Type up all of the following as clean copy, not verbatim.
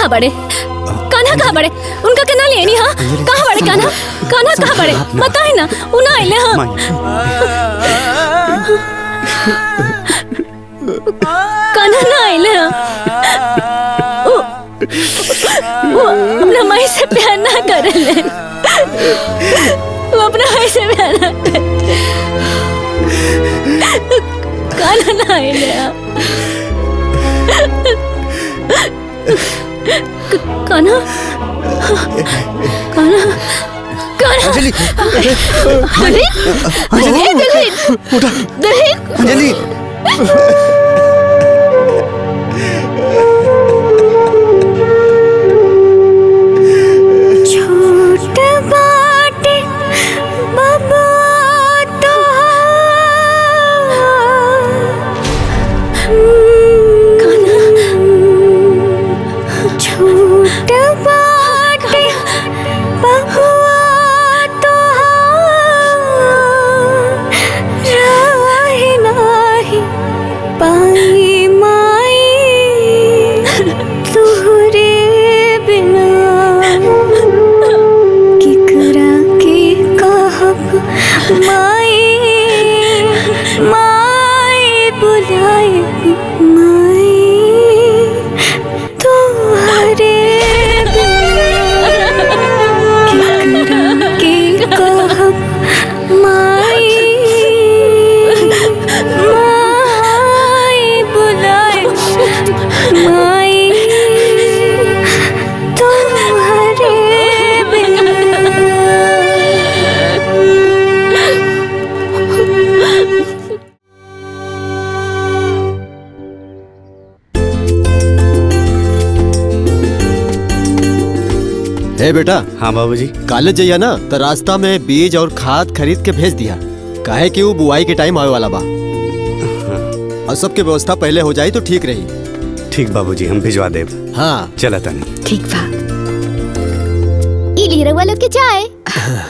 कहाँ बड़े? कान्हा कहाँ बड़े? उनका के ना लेनी हाँ? कहाँ बड़े कान्हा? कान्हा कहाँ बड़े? बताए ना, उन्हें आइले हाँ। कान्हा ना आइले हाँ। वो अपना माई से प्यार ना करेले। वो अपना माई से प्यार ना करे। कान्हा ना आइले हाँ। कान्हा कान्हा कान्हा अंजलि अंजलि अंजलि उठा अंजलि छोट बाटे बाबा तो कान्हा छोट बाटे बाबा तो राही नाही पाई माई तुहरे बिना किकरा के कहब माई माई बुलाए माई तुहरे बिना किकरा के कहब माई माई बुलाए माई तुम्हारे बिना। हे बेटा। हाँ बाबूजी। कॉलेज जाइया ना तो रास्ता में बीज और खाद खरीद के भेज दिया, काहे कि वो बुआई के टाइम आवे वाला बा। और सबके व्यवस्था पहले हो जाए तो ठीक रही। ठीक बाबूजी, हम भिजवा देब। हाँ चला तनी। ठीक बा। इली रवा लोग के चाय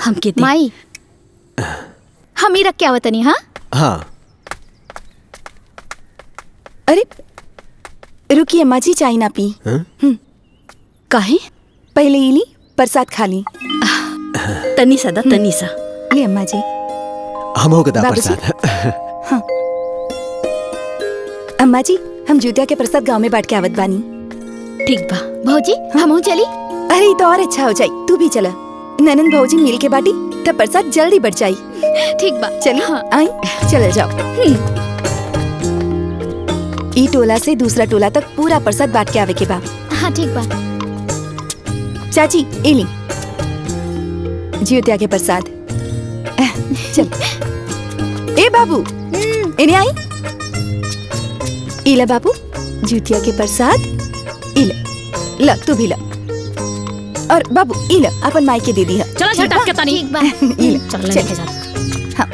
हम के माई हम ही रख के आवतनी। हाँ हाँ। अरे रुकिए अम्मा जी, चाय ना पी। काहे? पहले इली प्रसाद खा ली। तनी सा दा तनी सा। ले अम्मा जी। हम हो गदा बाबूजी। प्रसाद। हाँ। अम्मा जी, हम ज्योतिया के प्रसाद गांव में बांट के आवत बानी। ठीक बा भौजी, हम चली। अरे ये तो और अच्छा हो जाई, तू भी चला। ननन भौजी मिल के बाटी तब प्रसाद जल्दी बढ़ जाई। ठीक बा चली। हाँ। आई चल जाओ। ई टोला से दूसरा टोला तक पूरा प्रसाद बांट के आवे के बा। हाँ ठीक बा। चाची एली ज्योतिया के प्रसाद। चल ए बाबू इन्हें आई। इला बाबू ज्योतिया के प्रसाद। इला ला तू भी ला। और बाबू इला अपन माई के दे दी है। चलो झटक के तनी। ठीक बा। इला चल लेके जा। हाँ।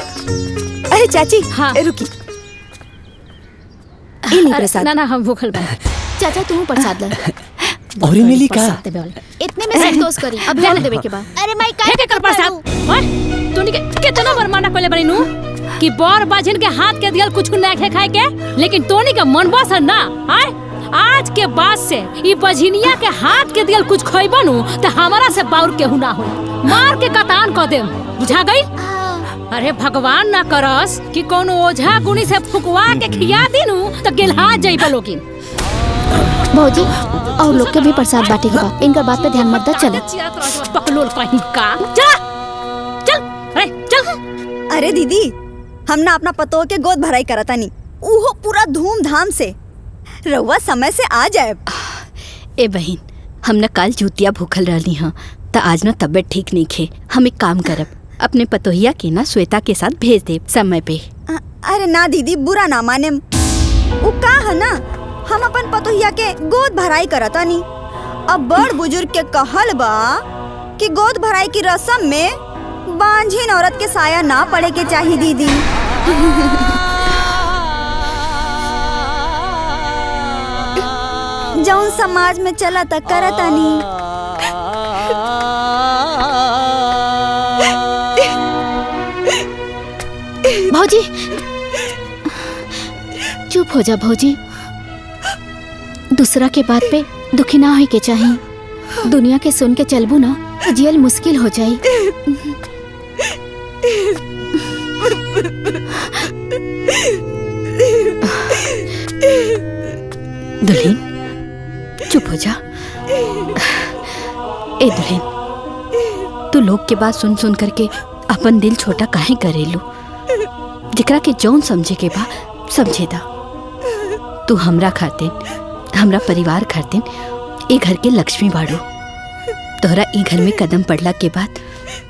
अरे चाची हाँ। रुकी। इली प्रसाद। ना ना हम भूखल बा। चाचा तू प्रसाद ला। और मिली का? इतने में संतोष करी। अब जाने देवे के बा। अरे माई काहे के कर प्रसाद? ओए तूनी के कितना बार माना कोले बड़ी नु कि बर बाजन के हाथ के दियल कुछ ना खाए के, लेकिन तोनी का मन बस ना। आय आज के बाद से ई बझिनिया के हाथ के दियल कुछ खइबा नु त हमारा से बाउर केहू ना हो। मार के कतान क देम, बुझा गई? अरे भगवान ना करस कि कोनो ओझा गुनी से फुकवा के खिया दिनु त गेलहा जइबा लोगिन। भौजी और लोग के भी प्रसाद बांटे के बा। इनका बात पे ध्यान मत दा। चले पकलोल कहीं का। चल चल अरे चल। अरे दीदी, हम ना अपना पतोह के गोद भराई करता नहीं, उहो पूरा धूमधाम से। रउआ समय से आ जाए। ए बहन, हम न कल जूतिया भूखल रहली हाँ त आज न तबियत ठीक नहीं खे। हम एक काम करब, अपने पतोहिया के ना श्वेता के साथ भेज देब समय पे। अरे ना दीदी, बुरा ना माने। वो का है ना, हम अपन पतोहिया के गोद भराई करता नहीं। अब बड़ बुजुर्ग के कहल बा कि गोद भराई की रस्म में बांझिन औरत के साया ना पड़े के चाहिए दीदी। जौन समाज में चला तक करता नहीं। भौजी चुप हो जा भौजी। दूसरा के बात पे दुखी ना होए के चाहिए। दुनिया के सुन के चलबू ना तो जियल मुश्किल हो जाई। दुल्हन चुप हो जा। ए दुल्हन, तू लोग के बात सुन सुन करके अपन दिल छोटा काहे करेलू? जिकरा के जौन समझे के बा समझेदा। तू हमरा खातिन, हमरा परिवार खातिन ए घर के लक्ष्मी बाड़ू। तोहरा ई घर में कदम पड़ला के बाद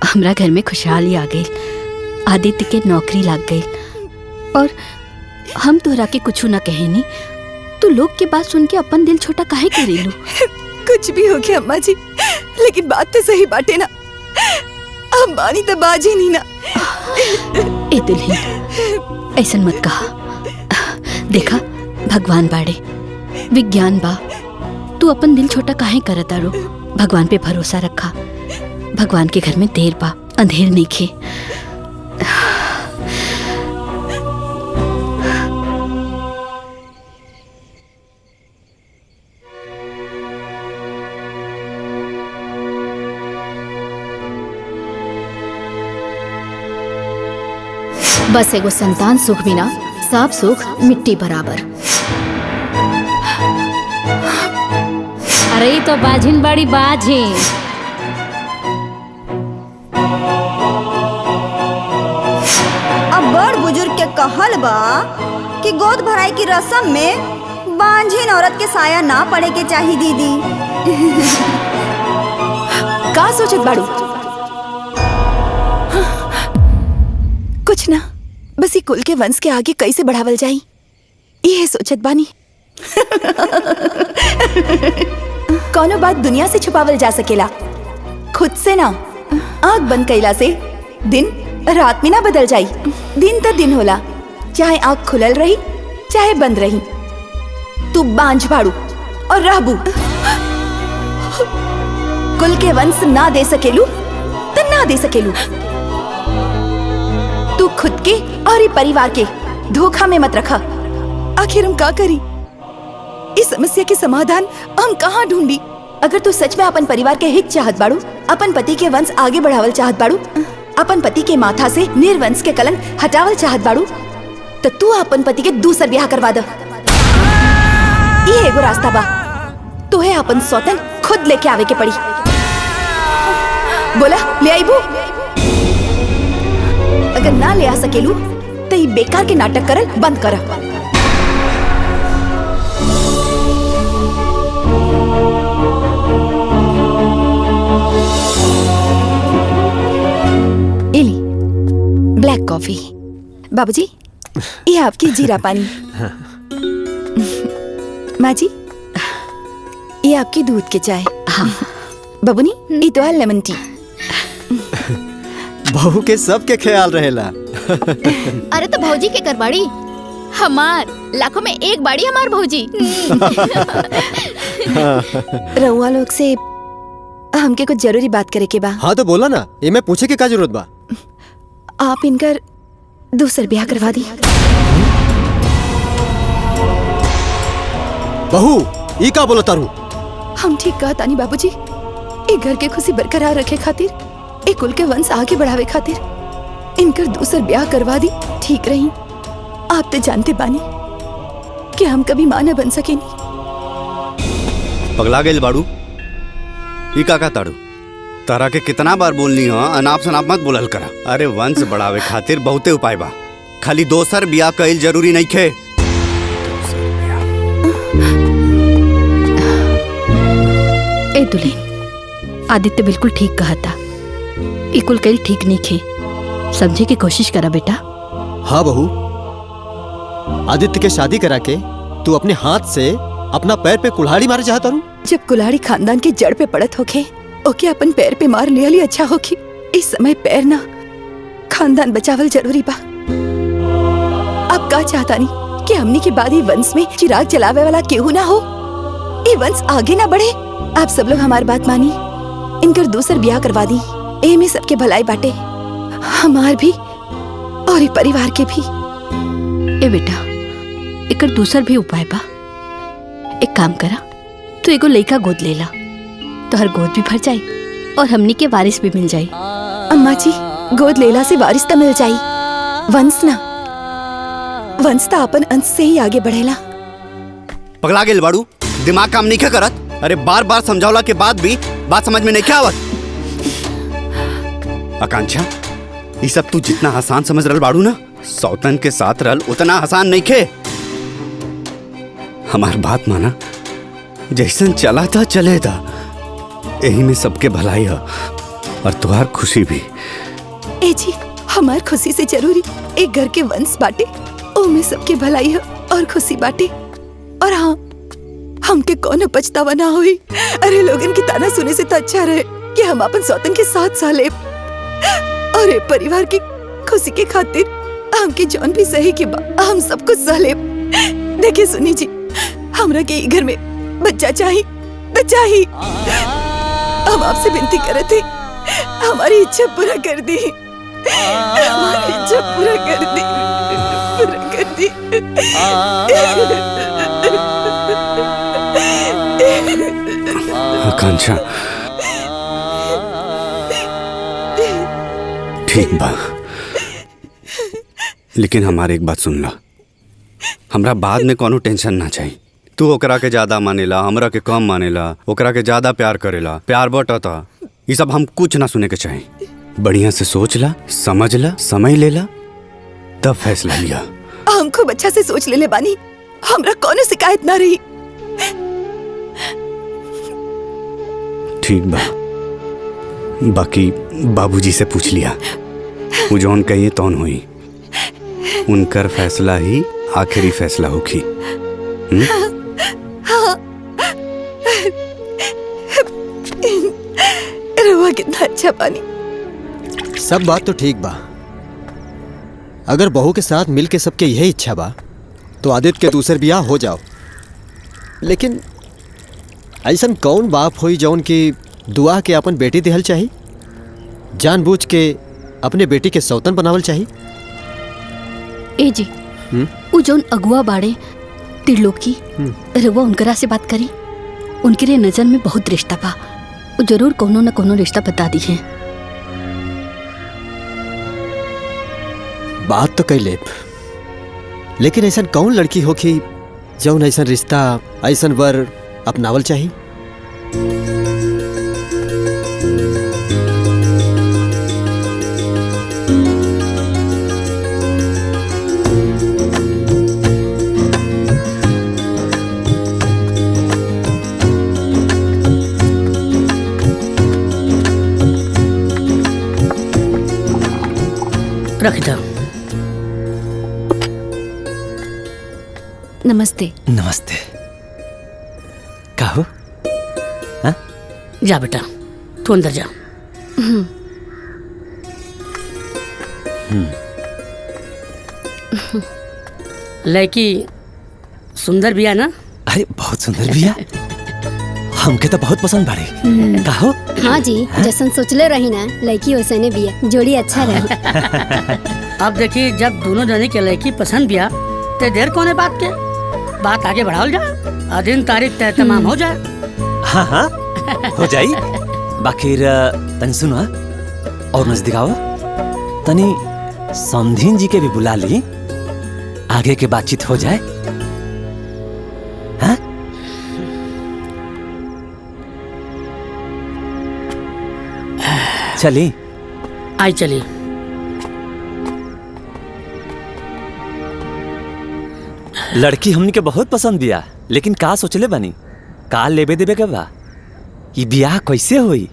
हमरा घर में खुशहाली आ गई। आदित्य के नौकरी लग गई और हम तोहरा के कुछ ना कहेनी। तू लोग के बात सुन के अपन दिल छोटा काहे करेलू? कुछ भी हो गया अम्मा जी, लेकिन बात तो सही बाटे ना। अब मानी तो बाजी नहीं ना। ए दुल्हन, ऐसन मत कहा। देखा, भगवान बाड़े, विज्ञान बा। तू अपन दिल छोटा काहे करत आरो? भगवान पे भरोसा रखा। भगवान के घर में देर बा, अंधेर नहीं खे। बस एगो संतान सुख बिना सब सुख मिट्टी बराबर। अरे तो बाझिन बड़ी बाझिन। अब बड़ बुजुर्ग के कहल बा कि गोद भराई की रस्म में बांझिन औरत के साया ना पड़े के चाहिए दीदी। का सोचत बाड़ू? कुछ ना, बस ये कुल के वंश के आगे कैसे बढ़ावल जाई ये सोचत बानी। कौनो बात दुनिया से छुपावल जा सकेला, खुद से ना। आँख बंद कैला से दिन रात में ना बदल जाई। दिन तो दिन होला, चाहे आँख खुलल रही चाहे बंद रही। तू बांझ बाड़ू और रहबू। कुल के वंश ना दे सकेलू तो ना दे सकेलू। तू खुद के और ये परिवार के धोखा में मत रखा। आखिर हम का करी? इस समस्या के समाधान हम कहाँ ढूंढी? अगर तू सच में अपन परिवार के हित चाहत बाड़ू, अपन पति के वंश आगे बढ़ावल चाहत बाड़ू, अपन पति के माथा से निर्वंश के कलंक हटावल चाहत बाड़ू, तो तू अपन पति के दूसर ब्याह करवा दे। ये एगो रास्ता बा। तोहे अपन सौतन खुद लेके आवे के पड़ी। बोला ले आईबू? अगर ना ले आ सकेलू तो ये बेकार के नाटक करल बंद कर। इली ब्लैक कॉफी। बाबूजी, ये आपकी जीरा पानी। माँ जी, ये आपकी दूध के चाय। हाँ। बबुनी, ये तो है लेमन टी। बहू के सबके ख्याल रहेला। अरे तो भौजी के करबाड़ी हमार लाखों में एक बाड़ी हमार भौजी। रउआ लोग से हमके कुछ जरूरी बात करे के बा। हाँ तो बोला ना, ये मैं पूछे के का जरूरत बा? आप इनकर दूसर ब्याह करवा दी। बहू ई का बोला तारू? हम ठीक कहा तानी बाबूजी। एक घर के खुशी बरकरार रखे खातिर, एक कुल के वंश आगे बढ़ावे खातिर इनकर दूसर ब्याह करवा दी ठीक रही। आप तो जानते बानी कि हम कभी मां न बन सके। पगला गेल बाड़ू? ई का ताड़ू? तारा के कितना बार बोलनी हो अनाप शनाप मत बोलल करा। अरे वंश बढ़ावे खातिर बहुते उपाय बा, खाली दोसर ब्याह कईल जरूरी नहीं खे। ए दुल्हन, आदित्य बिल्कुल ठीक कहा था। इकुल कईल ठीक नहीं खे। समझे की कोशिश करा बेटा। हाँ बहू, आदित्य के शादी करा के तू अपने हाथ से अपना पैर पे कुल्हाड़ी मारे चाहता रू? जब कुल्हाड़ी खानदान के जड़ पे पड़त होके, ओके अपन पैर पे मार लिया ली अच्छा होगी। इस समय पैर ना, खानदान बचावल जरूरी बा। अब का चाहता नहीं कि हमनी के बाद ही वंश में चिराग जलावे वाला केहू ना हो, ये वंश आगे ना बढ़े। आप सब लोग हमारी बात मानी, इनकर दूसर ब्याह करवा दी। ए में सबके भलाई बाटे, हमार भी और ये परिवार के भी। ए बेटा, एकर दूसर भी उपाय बा। एक काम करा, तू एगो लइका गोद लेला, तोहर गोद भी भर जाई और हमनी के वारिस भी मिल जाई। अम्मा जी, गोद लेला से वारिस तो मिल जाई, वंश ना। वंश तो अपन अंश से ही आगे बढ़ेला। पगला गेल बाड़ू, दिमाग काम नहीं करत। अरे बार बार समझावला के बाद भी बात समझ में नहीं क्या आवत। आकांक्षा, ये सब तू जितना आसान समझ रहल बाड़ू ना, सौतन के साथ रहल उतना आसान नहीं खे। हमार बात माना, जैसन चला था चले था, यही में सबके भलाई है और तुहार खुशी भी। ए जी, हमार खुशी से जरूरी एक घर के वंश बाटे, ओमे सबके भलाई है और खुशी बाटे। और हाँ, हमके कौन पछतावा ना होई। अरे लोगन की ताना सुने से तो अच्छा रहे कि हम अपन सौतन के साथ साले और ए परिवार की खुशी के खातिर हमके जौन भी सही के बा हम सब कुछ सहले। देखिए सुनी जी, हमरा के घर में बच्चा चाहिए, बच्चा ही। हम आपसे विनती करे थे, हमारी इच्छा पूरा कर दी, हमारी इच्छा पूरा कर दी, पूरा कर दी। आकांक्षा, ठीक बा, लेकिन हमारे एक बात सुन ला। हमरा बाद में कोनो टेंशन ना चाहिए। तू ओकरा के ज्यादा मानेला, हमरा के कम मानेला, ओकरा के ज्यादा प्यार करेला, प्यार बटता, ये सब हम कुछ ना सुने के चाहिए। बढ़िया से सोच ला, समझ ला, समय ले ला, तब फैसला लिया। हम खूब अच्छा से सोच ले बानी, हमरा कोनो शिकायत ना रही। ठीक बा, बाकी बाबूजी से पूछ लिया, वो जौन कहिए तौन हुई, उनकर फैसला ही आखिरी फैसला होगी। रवा कितना अच्छा पानी। सब बात तो ठीक बा, अगर बहू के साथ मिल के सबके यही इच्छा बा तो आदित्य के दूसर बियाह हो जाओ। लेकिन ऐसन कौन बाप होई जौन की दुआ के अपन बेटी दिहल चाही, जानबूझ के अपने बेटी के सौतन बनावल चाही। ए जी, उ जौन अगुआ बाड़े त्रिलोकी, रउआ उनकरा से बात करी, उनके लिए नजर में बहुत रिश्ता बा, वो जरूर कोनो न कोनो रिश्ता बता दी है। बात तो कई लेब, लेकिन ऐसा कौन लड़की हो कि जौन ऐसा रिश्ता, ऐसा वर अपनावल चाही। रख दो। नमस्ते। नमस्ते। कहो? जा बेटा, तू अंदर जा। लड़की सुंदर बिया ना? अरे बहुत सुंदर बिया, हमके तो बहुत पसंद बाड़ी। कहो? हाँ जी, जैसन सोचले रही ना लड़की वैसने बिया, जोड़ी अच्छा रही। अब देखिए, जब दोनों जने के लड़की पसंद बिया तो देर कौन है बात के, बात आगे बढ़ाओ जा, दिन तारीख तय तमाम हो जाए। हाँ हाँ हो जाई। बाकी तनी सुना और नजदीक आओ, तनी समधीन जी के भी बुला ली, आगे के बातचीत हो जाए। हाँ? चली आई चली। लड़की हमनी के बहुत पसंद बिया, लेकिन का सोचले बनी, का लेबे देबे के बा, ये बियाह कैसे होई?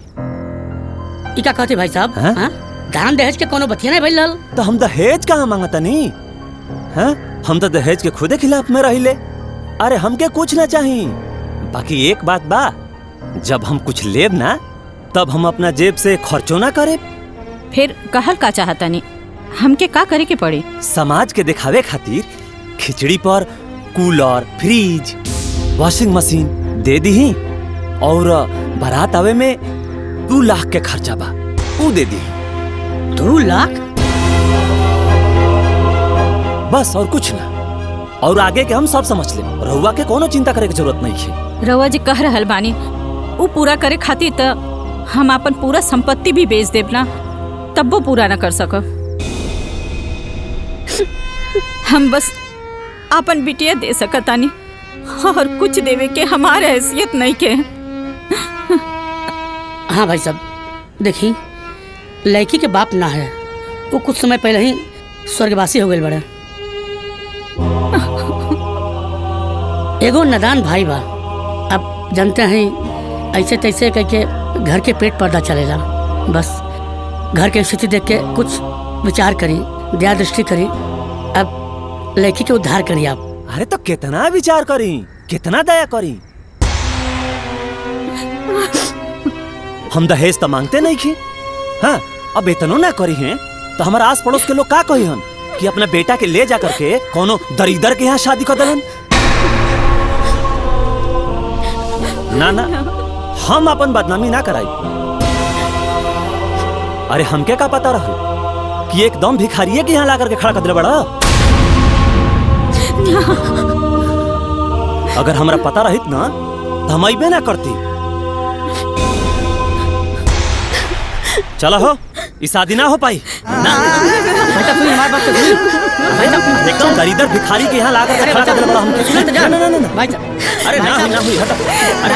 इका कहते भाई साहब, हाँ? दान दहेज के कोनो बतिया नहीं भइल। तो हम दहेज कहाँ मांगता नहीं, हाँ? हम तो दहेज के खुदे खिलाफ में रहिले। अरे हमके कुछ ना चाहिए, बाकी एक बात बा, जब हम कुछ लेब ना तब हम अपना जेब से खर्चो ना करे। फिर कहल का चाहता नहीं, हमके का करे के पड़ी? समाज के दिखावे खातिर खिचड़ी पर कूलर, फ्रिज, वॉशिंग मशीन दे दी ही, और बारात आवे में 2 लाख के खर्चा बा, वो दे दी। 2 लाख? बस और कुछ ना। और आगे के हम सब समझ ले। रहुआ के कोनो चिंता करे की जरूरत नहीं है। रउआ जी कह रहल बानी उ पूरा करे खातिर त हम अपन पूरा संपत्ति भी बेच देब ना, तब वो पूरा न कर सकब। हम बस अपन बिटिया दे सकतानी और कुछ देवे के हमारे हैसियत नहीं के। हाँ भाई साहब, देखी लड़की के बाप ना है, वो कुछ समय पहले ही स्वर्गवासी हो गए बड़े। एगो नादान भाई बा, अब जानते हैं ऐसे तैसे करके घर के पेट पर्दा चलेला। बस घर के स्थिति देख के कुछ विचार करी, दया दृष्टि करी, अब लड़की के उद्धार करी आप। अरे तो कितना विचार करी, कितना दया करी। हम दहेज तो मांगते नहीं की। हाँ, अब इतनो ना करी हैं तो हमारा आस पड़ोस के लोग का कही हन कि अपना बेटा के ले जा करके कोनो दरिदर के यहाँ शादी कर दलन। ना ना, हम अपन बदनामी ना कराई। अरे हमके का पता रहा कि एकदम भिखारिये के यहाँ ला करके खड़ा कर दिले बड़ा। अगर हमरा पता रहित ना तो हम अइबे ना करती। चलो हो, इस शादी ना हो पाई ना। एकदम दरिदर भिखारी के यहाँ ला करके खड़ा कर दिले बड़ा हमके। ना ना ना भाई साहब, अरे ना हुई हटा। अरे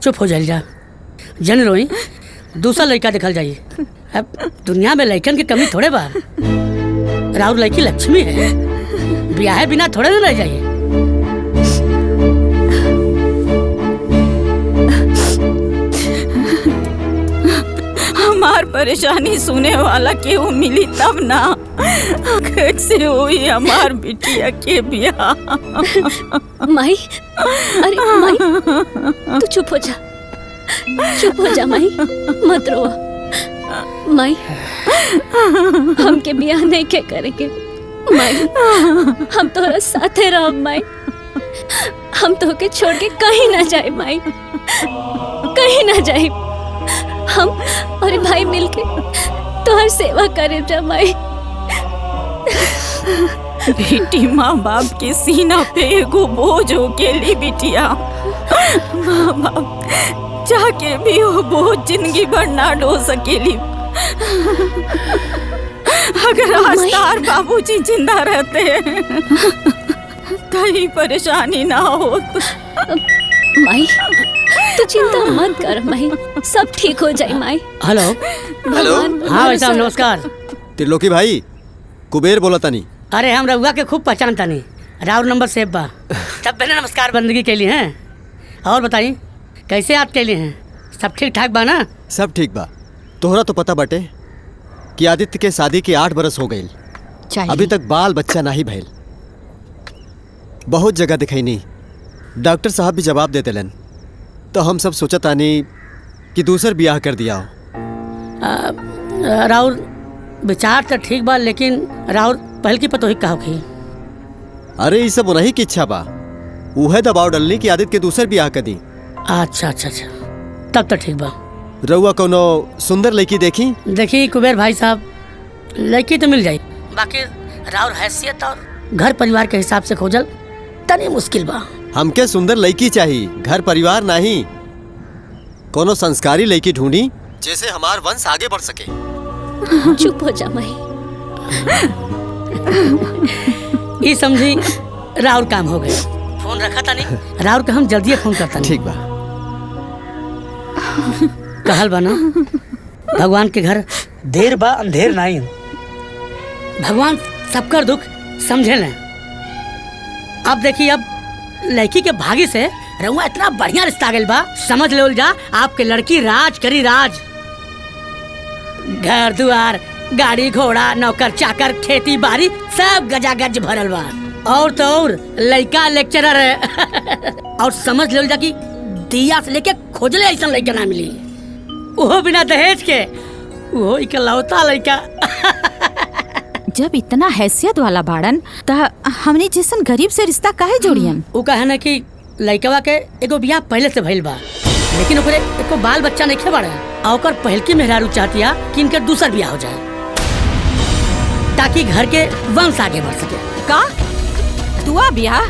चुप हो जाइए जा, जन रोई, दूसरा लड़का दिखल जाइए। अब दुनिया में लड़कन की कमी थोड़े बा। राउर लड़की लक्ष्मी है, ब्याह बिना थोड़े न रह जाइए। हमार परेशानी सुने वाला केहू मिली तब ना, कैसे हुई हमार बिटिया के ब्याह। माई, अरे माई, तू चुप हो जा, चुप हो जा माई, मत रो माई। हमके ब्याह नहीं के करेंगे माई, हम तोरा साथे रह माई। हम तोके छोड़ के कहीं ना जाए माई, कहीं ना जाए। हम और भाई मिलके तोहर सेवा करे जा माई। बेटी माँ बाप के सीना पे एगो बोझ हो के ली बिटिया। माँ बाप जाके भी वो बोझ जिंदगी भर ना ढो सकेली। अगर आज तार बाबूजी जिंदा रहते कहीं परेशानी ना हो। माई तू चिंता मत कर माई, सब ठीक हो जाए माई। हेलो हेलो, हाँ भाई साहब नमस्कार। त्रिलोकी भाई, कुबेर बोला तानी। अरे हम रउआ के खूब पहचानता नहीं, राउर नंबर सेव बा, तब मैंने नमस्कार बंदगी के लिए हैं। और बताइए कैसे याद के लिए हैं? सब ठीक ठाक बा ना? सब ठीक बा। तोहरा तो पता बाटे कि आदित्य के शादी के 8 बरस हो गई, अभी तक बाल बच्चा नहीं भइल। बहुत जगह दिखाई नहीं, डॉक्टर साहब भी जवाब देते लन, तो हम सब सोचा तानी कि दूसर ब्याह कर दिया हो। राउर विचार तो ठीक बा, लेकिन राउर पहल की पतोही का होगी। अरे ये सब उन्हीं की इच्छा बा, उहे दबाव डलनी कि आदित्य के दूसर ब्याह कर दी। अच्छा अच्छा अच्छा, तब तो ठीक बा। रउआ कोनो सुंदर लड़की देखी? देखी कुबेर भाई साहब, लड़की तो मिल जाई, बाकी राउर हैसियत और घर परिवार के हिसाब से खोजल तनी मुश्किल बा। हमके सुंदर लड़की चाहिए, घर परिवार नहीं। कोनो संस्कारी लड़की ढूंढी जैसे हमार वंश आगे बढ़ सके। चुप हो जा माई। ये समझी राउर काम हो गए। फोन रखा था नहीं, राउर का हम जल्दी फोन करता। ठीक बा। कहल बा ना, भगवान के घर देर बा अंधेर नहीं। भगवान सबका दुख समझे लें। अब देखिए, अब लड़की के भागी से रहुआ इतना बढ़िया रिश्ता आ गया बा, समझ ले जा आपके लड़की राज करी राज। घर दुआर, गाड़ी घोड़ा, नौकर चाकर, खेती बाड़ी सब गजा गज भरल बा। और तो और लड़का लेक्चरर है। और समझ ले जा कि दिया से लेके खोजले ऐसा लड़का ना मिली, वो बिना दहेज के, वो इकलौता लड़का। जब इतना हैसियत वाला बाड़न त हमने जैसन गरीब से रिश्ता काहे जोड़ियन? वो कहे ना कि लड़कवा के एगो बियाह पहले से भइल बा, लेकिन ओकरे एको बाल बच्चा नहीं बाड़ा, और ओकर पहलकी मेहरारू चाहतिया कि इनके दूसर बियाह हो जाए ताकि घर के वंश आगे बढ़ सके। का दुआ बियाह?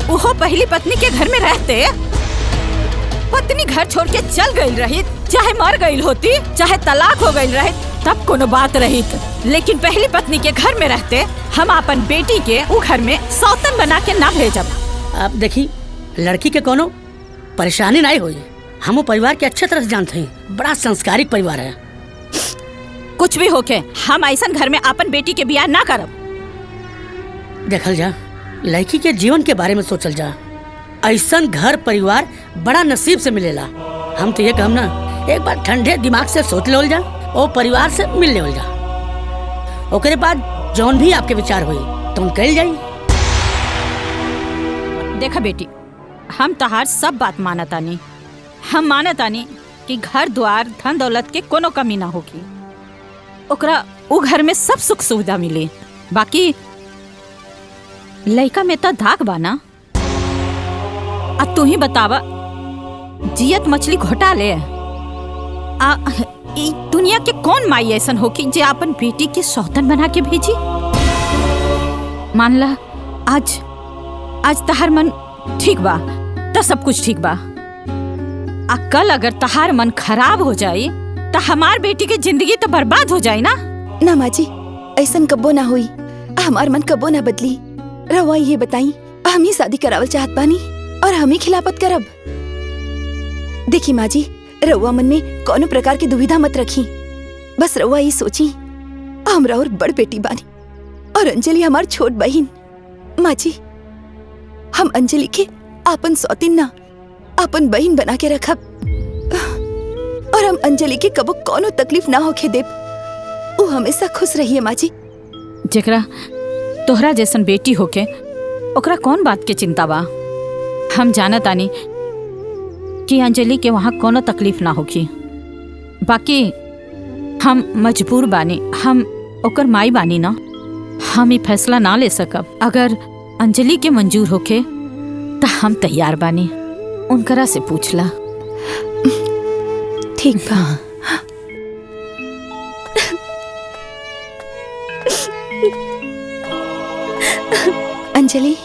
वो पहली पत्नी के घर में रहते पत्नी घर छोड़ के चल गई रही, चाहे मर गई होती चाहे तलाक हो गई रही तब कोनो बात रही, लेकिन पहली पत्नी के घर में रहते हम अपन बेटी के वो घर में सौतन बना के ना भेजब। अब देखी लड़की के कोनो परेशानी नहीं हुई, हम परिवार के अच्छे तरह से जानते हैं, बड़ा संस्कारिक परिवार है। कुछ भी होके हम ऐसा घर में अपन बेटी के बियाह ना करब। देखल जा लड़की के जीवन के बारे में सोचल जा, ऐसा घर परिवार बड़ा नसीब से मिलेला। हम तो ये कहम ना, एक बार ठंडे दिमाग से सोच लेवल जा और परिवार से मिल लेवल जा, ओकरे बाद जौन भी आपके विचार हुई तुम कल जाई। देखा बेटी, हम तहार सब बात मानतानी, हम मानतानी कि घर द्वार धन दौलत के कोनो कमी ना होगी, ओकरा वो घर में सब सुख सुविधा मिले। बाकी लड़का में तो धाक बाना। अब तू ही बतावा, जियत मछली घोटा ले ई दुनिया के कौन माई ऐसन होगी जे अपन बेटी के सौतन बना के भेजी? मान ला आज तहार मन ठीक बा तो सब कुछ ठीक बा, आ कल अगर तहार मन खराब हो जाए तो हमार बेटी की जिंदगी तो बर्बाद हो जाए ना। ना माँ जी, ऐसन कब्बो ना हुई, हमार मन कब्बो ना बदली। रवा ये बताई, हम ही शादी करावल चाहत बानी और हम ही खिलाफत करब। देखी माँ जी, रउआ मन में कोनो प्रकार की दुविधा मत रखी, बस रउआ ये सोची हमरा और बड़ बेटी बानी और अंजलि हमार छोट बहन। माँ जी, हम अंजलि के आपन सौतीन ना आपन बहन बना के रखब और हम अंजलि के कबो कोनो तकलीफ ना होके देब। वो हमेशा खुश रही है माँ जी। जेकरा तोहरा जैसन बेटी होके ओकरा कौन बात के चिंता बा? हम जानत आनी कि अंजलि के वहाँ कोनो तकलीफ ना होगी, बाकी हम मजबूर बानी, हम ओकर माई बानी ना, हम ये फैसला ना ले सकब। अगर अंजलि के मंजूर होके तो हम तैयार बानी, उनकरा से पूछला। ठीक बा। अंजलि,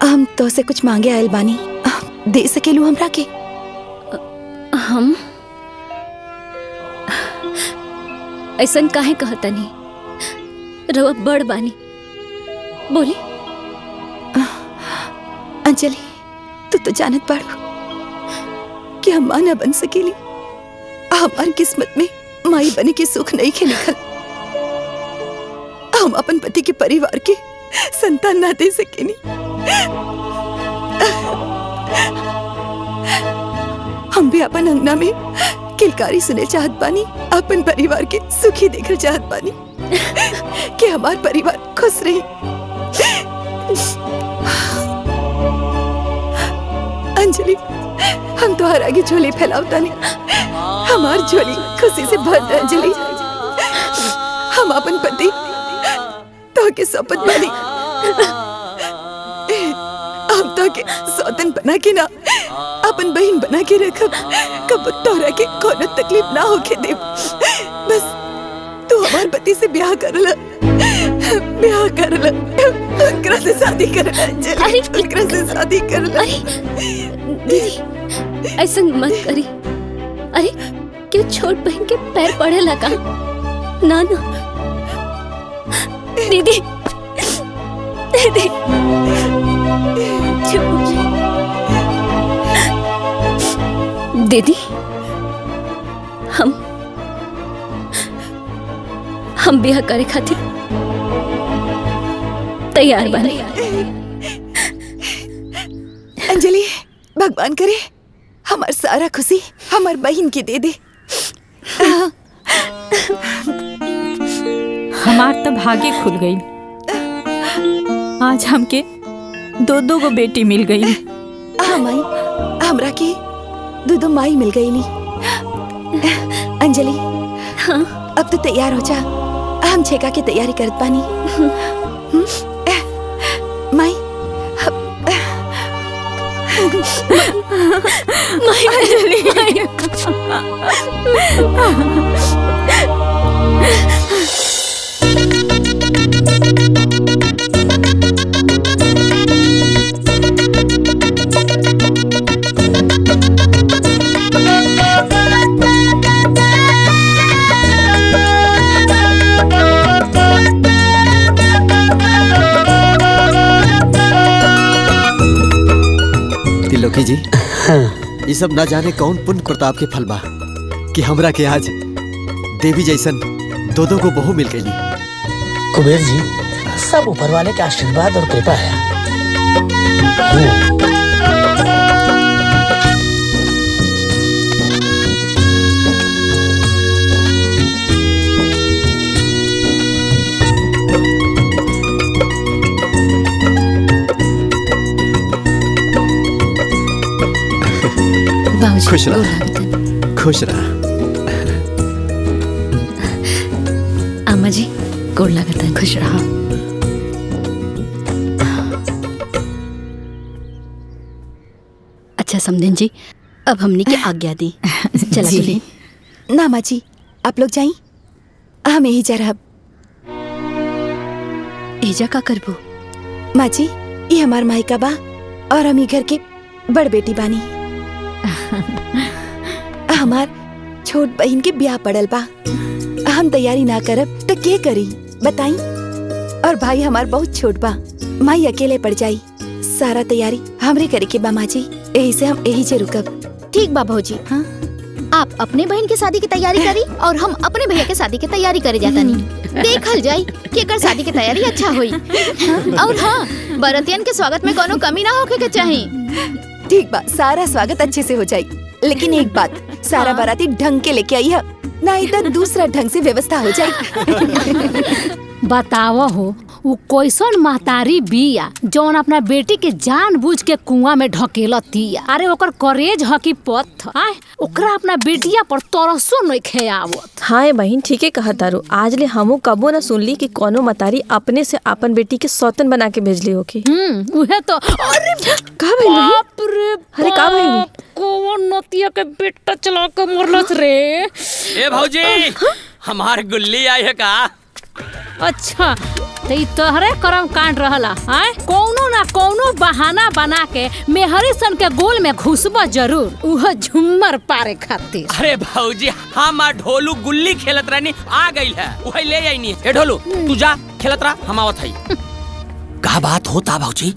हम तो से कुछ मांगे आयल बानी, दे सकेलू हमरा के? हम ऐसन काहे कहतनी? रवा बड़ बानी, बोली। अंजलि, तू तो जानत बाड़ू कि हम माँ न बन सकेली, हमार किस्मत में माई बने के सुख नहीं के लिखल। हम अपन पति के परिवार के संतान ना दे सकेनी। हम भी अपन अंगना में किलकारी सुने चाहत बानी, अपन परिवार के सुखी देखल चाहत बानी कि हमार परिवार खुश रहे। अंजलि, हम तो आगे झोली फैलावतानी, हमार झोली खुशी से भर दे। अंजलि, हम अपन पति तो के सौंपत बानी, हम तो के सौतन बना के ना अपन बहन बना के रखब, कब तोहरा के कोनो तकलीफ ना होके देब। बस तू हमार पति से ब्याह कर ल, ब्याह कर ल, उनकरा से शादी कर ल। अंजलि, उनकरा से शादी कर ल। दीदी ऐसा मत करी। अरे क्यों छोट बहन के पैर पड़े लगा? ना ना दीदी, दीदी दीदी, हम ब्याह करे खातिर तैयार बानी। अंजलि, भगवान करे हमार सारा खुशी हमार बहन के दे दे। हमार तो भाग्य खुल गई, आज हमके दो गो बेटी मिल गई। हाँ माई, हमरा के दो माई मिल गई नी। अंजलि, अब तो तैयार हो जा, हम छेका के तैयारी करत बानी। माई त्रिलोकी जी, ये सब ना जाने कौन पुण्य प्रताप के फल बा कि हमरा के आज देवी जैसन दो को बहू मिल गई। कुबेर जी, सब ऊपर वाले के आशीर्वाद और कृपा है। खुश रहा, खुश रहा। अम्मा जी गोड़ लागत है, खुश रहा। अच्छा समधिन जी, अब हमने की आज्ञा दी, चला चलिए। ना माँ जी, आप लोग जाई, हम यही जा रहा। एजा का करबो? माँ जी, ये हमार मायका बा और हम ही घर के बड़ बेटी बानी। हमार छोट बहन के ब्याह पड़ल बा, हम तैयारी ना करब तो के करी बताई। और भाई हमार बहुत छोट बा, माई अकेले पड़ जाई। सारा तैयारी हमरे करे के बा माँ जी, यही से हम यही से रुकब। ठीक बा भौजी। हाँ? आप अपने बहन की शादी की तैयारी करी और हम अपने भैया के शादी की तैयारी करे जाता नहीं। देखल जाई कि एकर शादी की तैयारी अच्छा हुई। और हाँ, बरतियन के स्वागत में कोनो कमी ना होके के चाहिए। ठीक बा, सारा स्वागत अच्छे से हो जाई, लेकिन एक बात, सारा बाराती ढंग के लेके आई है, नहीं तो दूसरा ढंग से व्यवस्था हो जाए। बतावा हो, वो कैसन महतारी बिया जौन अपना बेटी के जानबूझ के कुआं में ढकेलतिया। अरे ओकर करेज हकी पथ आए, ओकरा अपना बेटिया पर तरसो नहीं खेयावत। हाँ बहन, ठीके कहत तारू। आज ले हमू कबो न सुनली कि कोनो मतारी अपने से अपन बेटी के सौतन बना के भेजली होकी। उहे तो। अरे का भइल? बाप रे, अरे का भइल? कौन नतिया के बेटा चला के मरलस रे। ए भौजी, हमार गुल्ली आई है का? अच्छा, तो ई तोहरे करम कांड रहला। आए कौनो ना कौनो बहाना बना के मेहरी सन के गोल में घुसबा जरूर, उह झुम्मर पारे खातिर। अरे भौजी, हम ढोलू गुल्ली खेलत रहनी, आ गई है वही ले आईनी। ए ढोलू, तू जा खेलत रहा, हम आवत हई। का बात होता भौजी?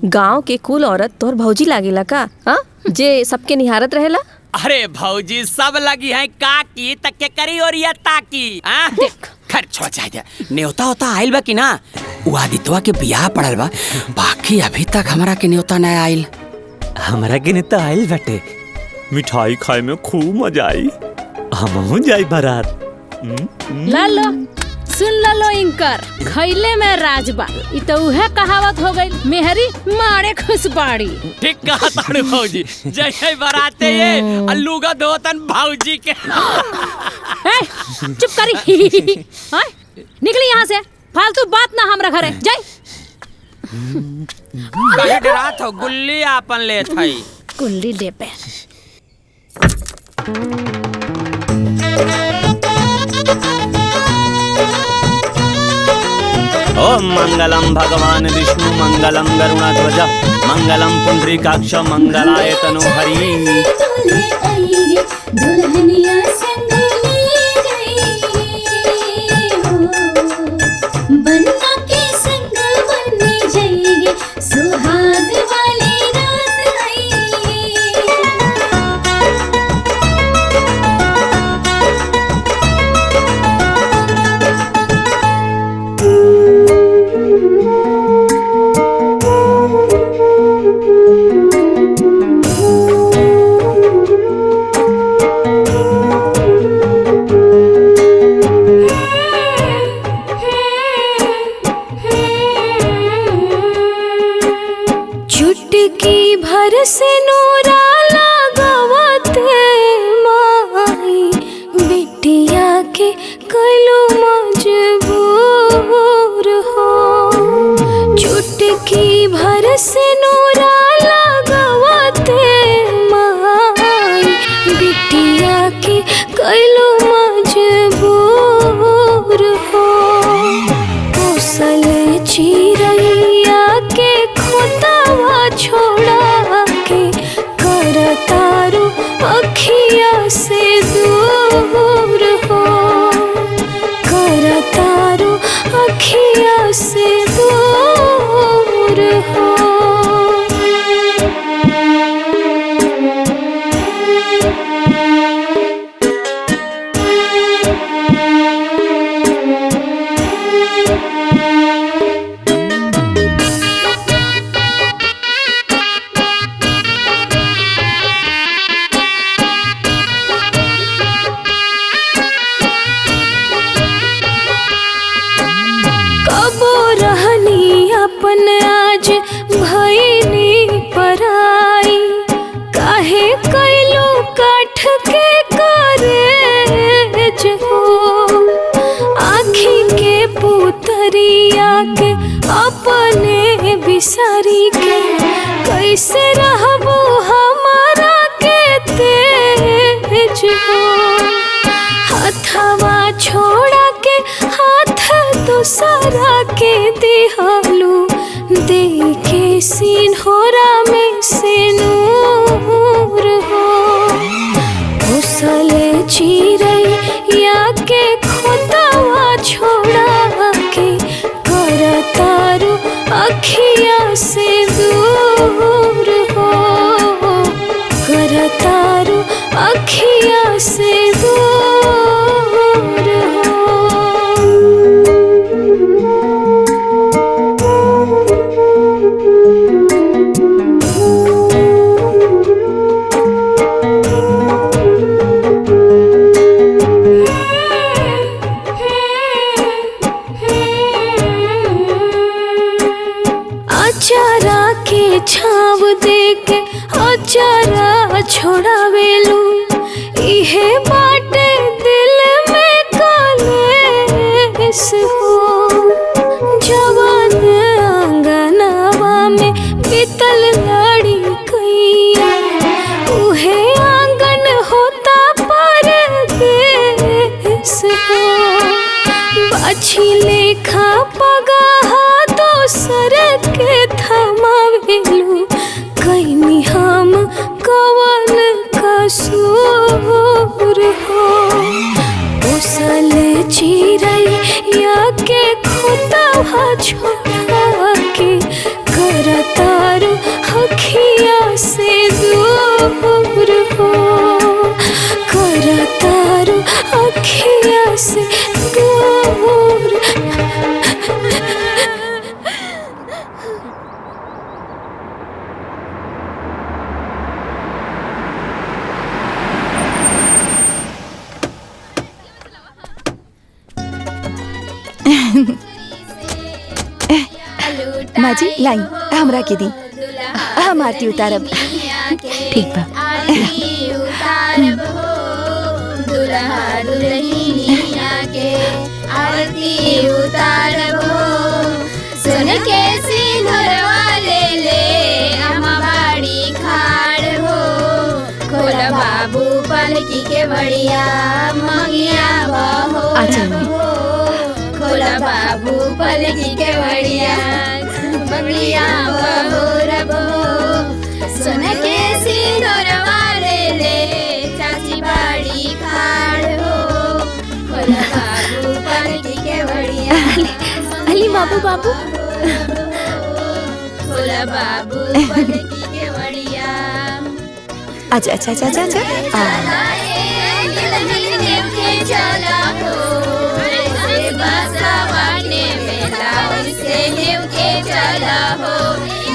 गांव के कुल औरत तोर भौजी लागेला का? हाँ, जे सबके निहारत रहेला। अरे भौजी, सब लगी है काकी तक के करी और ये ताकी। देख खैर छोड़ जाए दे। न्योता होता आइल बा कि ना? वो आदित्य के बियाह पड़ल बा, बाकी अभी तक हमारा के न्योता न आइल। हमारा के न्योता आइल बाटे, मिठाई खाए में खूब मजा आई, हमहू जाई बारात। लालो सुन लो इनकर खैले में राजबा। इ तो उहे कहावत हो गई, मेहरी मारे खुशबाड़ी। ठीक कहा तारू भौजी, जय बाराते ये अल्लूगा धोतन भौजी के। चुप करी। निकली यहाँ से, फालतू बात ना हमरा घरे जाई। कहीं डरात हो, गुल्ली आपन ले थई। गुल्ली ले पे। ओम मंगलम भगवान विष्णु मंगलम गरुणध्वज मंगलम पुंडरीकाक्ष मंगलाय तनोहरि। दुल्हनिया संग ले गई हो, बन्ना के संग बन जाएगी, सुहाग वाली रात आई। भैया के अपने बिसारी के कैसे रहबो हमारा के तेज हो। हथवा छोड़ा के हाथ दूसरा के दिहालू दे के सिन्होरा में से नूर हो। घुसले चिरैया के खोतवा छोड़ा के करतारू अखिया से दूर हो। करतारू अखिया से दूर हो। अचारा के छाव दे के अचारा छोड़ावेलू इहे बाटे दिल में कालेस हो। जवान आंगनवा में बीतल लड़ी कैया उहे आंगन होता परदेस हो। बाछी लेखा पगाहा दोसर के थमावेलू कैनी हम कवन कसूर हो। उसल चिरैया के खोतवा छोड़ा के करतारू अखिया से दूर हो। करतारू अखिया से दूर। माँ जी लाई हमरा के दी हम आरती उतारब। ठीक बा। दुल्हा दुल्हनिया के आरती उतारबो। सुन के सिंदूरवा ले ले अम्मा बाड़ी खाड़ हो। खोल बाबू पलकी के बढ़िया मंगिया बहो। खोल बाबू पलकी के बढ़िया मंगिया बहो रबो। सुन के सिंदूरवा ले ले चाची बाड़ी खाड़ हो। खोल बाबू पलकी के बढ़िया अली बाबू बाबू खोल बाबू पलकी के बढ़िया। अच्छा अच्छा अच्छा अच्छा चला के चला हो। ऐसे बासावाने मेला वैसे नेव के चला हो।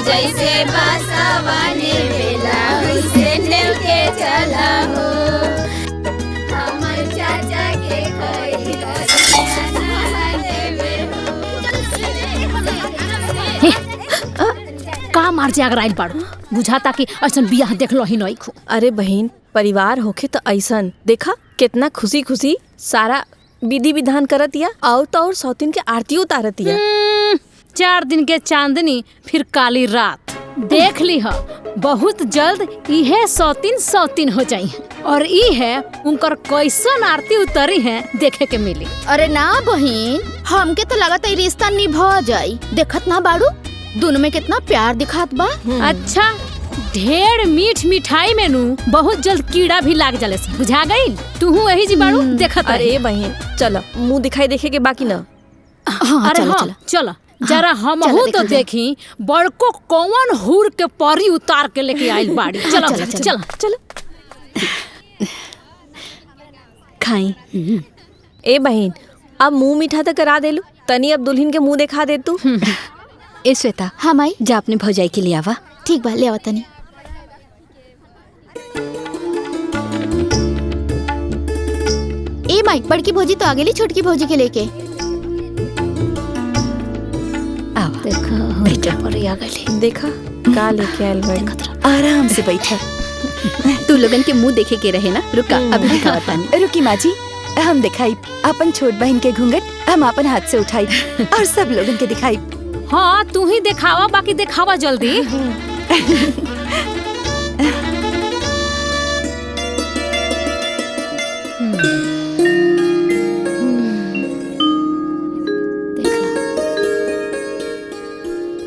जैसे बासावाने मेला वैसे नेव के चला हो। हमर चाचा के कोई का मार जे अगर आइल बाड़ू बुझाता कि ऐसन बियाह देखलो ही नहीं खो। अरे बहन परिवार होखे तो ऐसन देखा कितना खुशी खुशी सारा विधि विधान करतिया और तो और सौतीन के आरती उतारतिया। 4 दिन के चांदनी फिर काली रात देख ली है। बहुत जल्द इहे सौतीन हो जाई है और ई है उनकर कैसन आरती उतरी है देखे के मिली। अरे ना बहन हमके तो लगता है रिश्ता निभा जाई। देखत ना बाड़ू दोनों में कितना प्यार दिखात बा। अच्छा ढेर मीठ मिठाई में नू बहुत जल्द कीड़ा भी लाग जाले से बुझा गई। तू वही जी बाड़ू देखत। अरे बहन चलो मुंह दिखाई देखे के बाकी ना। अरे हाँ चलो जरा हम तो देखी बड़को कौन हुर के परी उतार के लेके आइल बाड़ी। चलो चलो चलो खाई। ए बहन अब मुंह मीठा तो करा देलू तनी अब दुल्हन के मुंह दिखा दे तू। ए श्वेता हाँ माई जा अपने भौजाई के लिए आवा। ठीक बा ले आवा तनी। ए माई बड़की भौजी तो आगे ली छोटकी भौजी के लेके। देखा बेटा पर आ गई। देखा का लेके आइल बाड़ी। आराम से बैठा। तू लोगन के मुंह देखे के रहे ना। रुका अभी दिखावा तानी। रुकी माँ जी हम दिखाई अपन छोट बहन के घूंघट हम अपन हाथ से उठाई और सब लोगन के दिखाई। हाँ तू ही दिखावा, बाकी दिखावा जल्दी।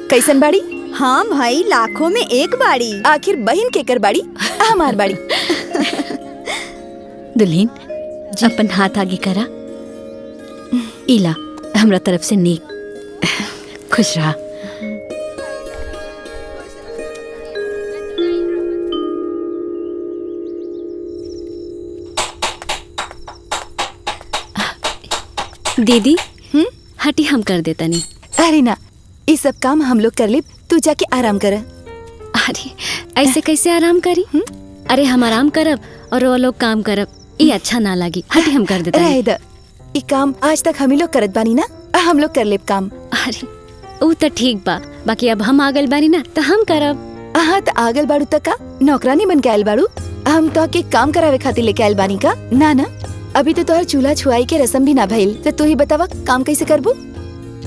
कैसन बाड़ी? हाँ भाई, लाखों में एक बाड़ी। आखिर बहन के कर बाड़ी हमार बाड़ी। दुल्हन अपन हाथ आगे करा। इला हमरा तरफ से नेक खुश रहा। दीदी हटी हम कर देता नहीं। अरे ना, ये सब काम हम लोग कर ले, तू जाके आराम कर। अरे ऐसे कैसे आराम करी? अरे हम आराम करब और वो लोग काम करब, ये अच्छा ना लगी। हटी हम कर देता रहे द, ये काम आज तक हम ही लोग करत बानी ना, हम लोग कर ले काम। अरे वो तो ठीक बा, बाकी अब हम आगल बानी ना तो हम करब। हाँ तो आगल बाड़ू तक का नौकरानी बन के आयल बाड़ू, हम तो के काम करावे खातिर लेके आयल बानी का ना ना। अभी तो तोहर चूल्हा छुआई के रस्म भी ना भइल, तो तू ही बतावा काम कैसे करबू?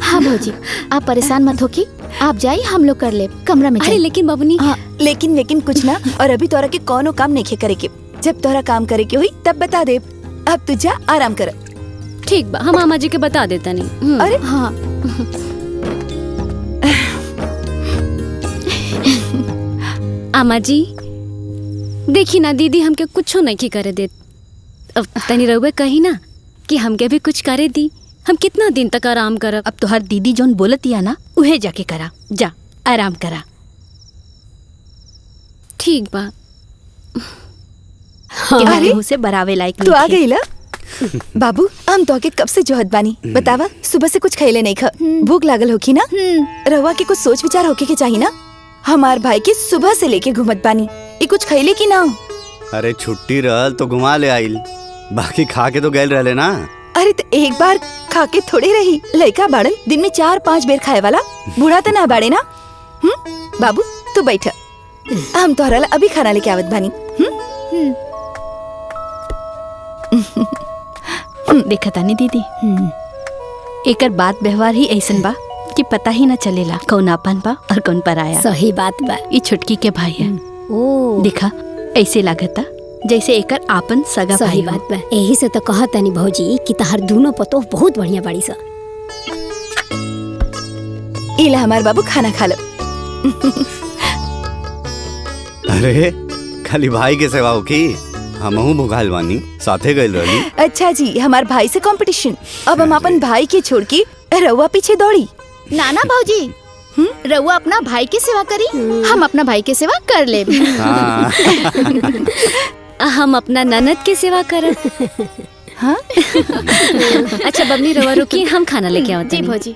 हाँ भौजी आप परेशान मत हो की, आप जाइए हम लोग कर ले कमरा में। अरे लेकिन बबनी। हाँ लेकिन कुछ ना। और अभी तोरा के कोनो काम नहीं करे के, जब तोरा काम करे के हुई तब बता दे। अब तू जा आराम कर। ठीक बा, हम मामा जी के बता देता नहीं। अरे हाँ आमा जी देखी ना, दीदी हमके कुछ नहीं करे दे। अब तनी रहुए कही ना कि हमके भी कुछ करे दी, हम कितना दिन तक आराम करब। अब तोहर दीदी जोन बोलतिया ना उहे जाके करा, जा आराम करा। ठीक बा। अरे मुँह से बरावे लायक तू आ गई ला? बाबू हम तो के कब से जोहत बानी, बतावा सुबह से कुछ खैले नहीं खा, भूख लागल होकी ना? रवा के कुछ सोच विचार होके के चाहिए ना। हमार भाई के सुबह से लेके घूमत बानी, ये कुछ खैले की ना? अरे छुट्टी रहल तो घुमा ले आइल, बाकी खा के तो गैल रहले ना। अरे तो एक बार खा के थोड़े रही, लड़का बाड़न दिन में 4-5 बेर खाए वाला, बूढ़ा तो ना बाड़े ना। बाबू तू बैठ, हम तोहरा ला अभी खाना लेके आवत बानी। देखा तानी दीदी, एकर बात व्यवहार ही ऐसन बा कि पता ही ना चलेला कौन आपन बा और कौन पराया। सही बात बा। ये छुटकी के भाई है। ओ देखा ऐसे लागता जैसे एकर आपन सगा भाई। सही बात बा, यही से तो कहत नहीं भौजी कि तहार दोनों पतो बहुत बढ़िया बाड़ी सा। इला हमार बाबू खाना खा लो। अरे खाली भाई के सेवा होकी, हमहू भुखाइल बानी, साथे गइल रहली। अच्छा जी, हमार भाई से कंपटीशन। अब हम अपन भाई के छोड़ के रउआ पीछे दौड़ी। नाना भौजी रउआ अपना भाई की सेवा करी, हम अपना भाई की सेवा कर ले। हम अपना ननद की सेवा करब। हाँ? अच्छा बबनी रवा रुकी, हम खाना लेके आवते हैं। जी भौजी।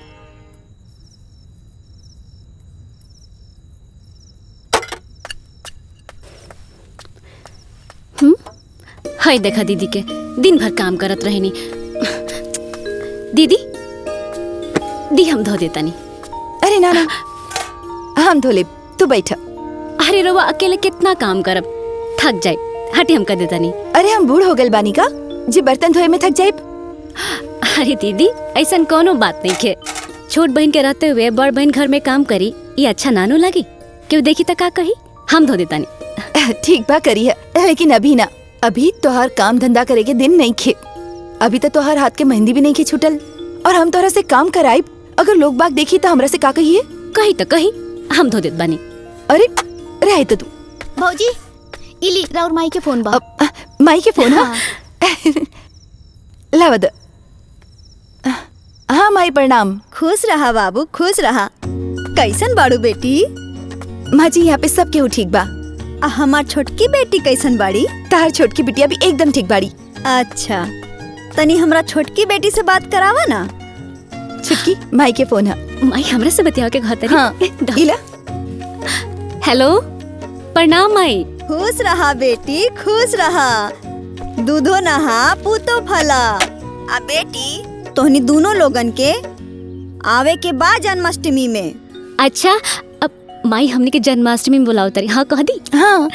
हाय देखा दीदी के दिन भर काम करत रहनी। दीदी दी हम धो देता नहीं। अरे ना ना हम धो ले, तू बैठ। अरे रवा अकेले कितना काम करब, थक जाए, हटी हम कर देता नहीं। अरे हम बूढ़ हो गए बानी का जी बर्तन धोए में थक जाए। अरे दीदी ऐसा कोनो बात नहीं है, छोट बहन के रहते हुए बड़ बहन घर में काम करी, ये अच्छा नानू लगी? क्यों देखी तो का कही, हम धो देता नहीं। ठीक बा करी है, लेकिन अभी ना, अभी तोहर काम धंधा करे के दिन नहीं खे। अभी तो तोहर हाथ के मेहंदी भी नहीं खे छुटल, और हम तोहरा से काम कराई, अगर लोग बाग देखी तो हमरा से का कहिए? कही तो कही, हम धो देत बानी। अरे रहे तो तू। भौजी इली राउर माई के फोन बा। माई के फोन? हाँ लावद। हाँ माई प्रणाम। खुश रहा बाबू, खुश रहा। कैसन बाड़ू बेटी? माँ जी यहाँ पे सब केहू ठीक बा। हमार छोटकी बेटी कैसन बाड़ी? तार छोटकी बिटिया भी एकदम ठीक बाड़ी। अच्छा तनी हमरा छोटकी बेटी से बात करावा ना। छुटकी माई के फोन है। माई हमरा से बतिया के घर। हाँ इला। हेलो प्रणाम माई। खुश रहा बेटी, खुश रहा। दूधो नहा पूतो फला। आ बेटी तोहनी दोनों लोगन के आवे के बाद जन्माष्टमी में। अच्छा अब माई हमने के जन्माष्टमी में बुलाओ तारी। हाँ कह दी। हाँ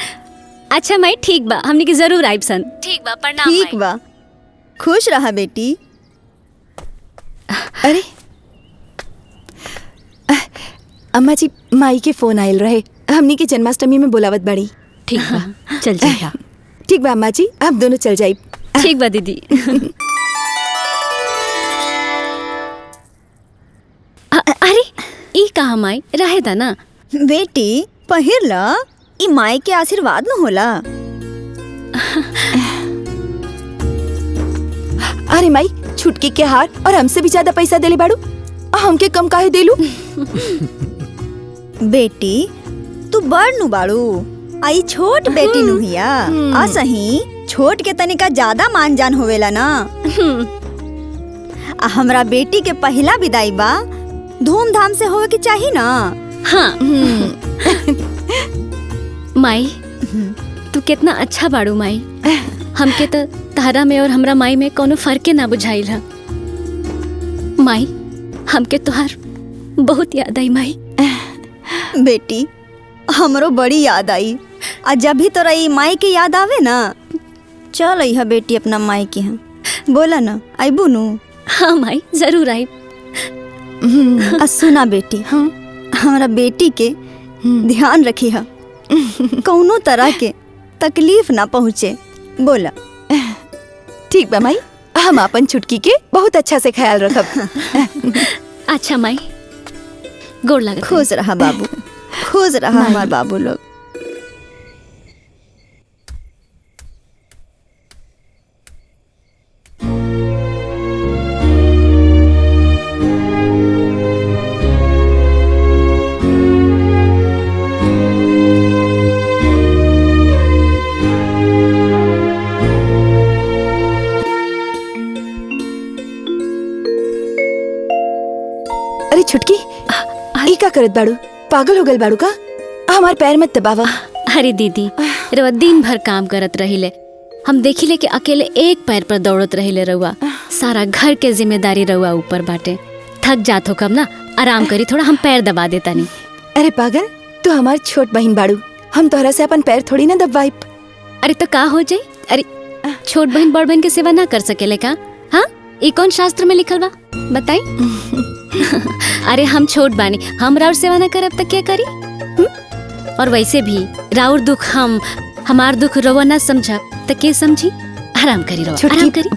अच्छा माई ठीक बा, हमने के जरूर आइब सन। ठीक बा प्रणाम। ठीक बा। खुश रहा बेटी। अरे अम्मा जी, माई के फोन आयल रहे, हमनी के जन्माष्टमी में बुलावत बड़ी। ठीक बा, चल जाइया। ठीक बा अम्मा जी, आप दोनों चल जाइब। ठीक बा दीदी। अरे ई कहा माई, रहे दा ना। बेटी पहिर ला, ई माई के आशीर्वाद न होला। अरे माई, छुटकी के हार और हमसे भी ज्यादा पैसा देले बाड़ू, हमके कम काहे देलू? बेटी तू बड़ नु बाड़ू, आई छोट बेटी नु हिया। आ सही छोट के तनिका ज्यादा मान जान होवेला ना। हमरा बेटी के पहला विदाई बा, धूमधाम से होवे के चाहिए ना। हाँ। माई तू कितना अच्छा बाड़ू माई, हमके तो तारा में और हमरा माई में कोनो फर्के ना बुझाइल है। माई हमके तोहार बहुत याद आई माई। बेटी हमरो बड़ी याद आई, आ जब भी तोरा ई माई के याद आवे ना, चल आई है बेटी अपना माई के यहाँ। बोला ना आई बुनू। हाँ माई जरूर आई। सुना बेटी, हमरा बेटी के ध्यान रखी है, कौनो तरह के तकलीफ ना पहुँचे। बोला। ठीक बा माई, हम अपन छुटकी के बहुत अच्छा से ख्याल रखब। अच्छा माई, गोड़ लगा। खुश रहा बाबू, खुश रहा हमार बाबू लोग। अरे छुटकी, ई का करत बाड़ू? पागल हो गल बाड़ू का? हमार पैर मत दबावा। अरे दीदी रउआ दिन भर काम करत रहिले, हम देखिले कि अकेले एक पैर पर दौड़त रहिले। रउआ सारा घर के जिम्मेदारी रउआ ऊपर बाटे, थक जात हो कब ना, आराम करी थोड़ा, हम पैर दबा देता नहीं। अरे पागल, तू हमार छोट बहन बाड़ू, हम तोहरा से अपन पैर थोड़ी ना दबाइब। अरे तो का हो जाई? अरे छोट बहन बड़ बहन के सेवा ना कर सकेले का? हाँ, ये कौन शास्त्र में लिखल बा बताई? अरे हम छोट बानी, हम राउर सेवा ना करब तो क्या करी? और वैसे भी राउर दुख हमार दुख रवा ना समझब तो के समझी? आराम करी रवा, आराम करी।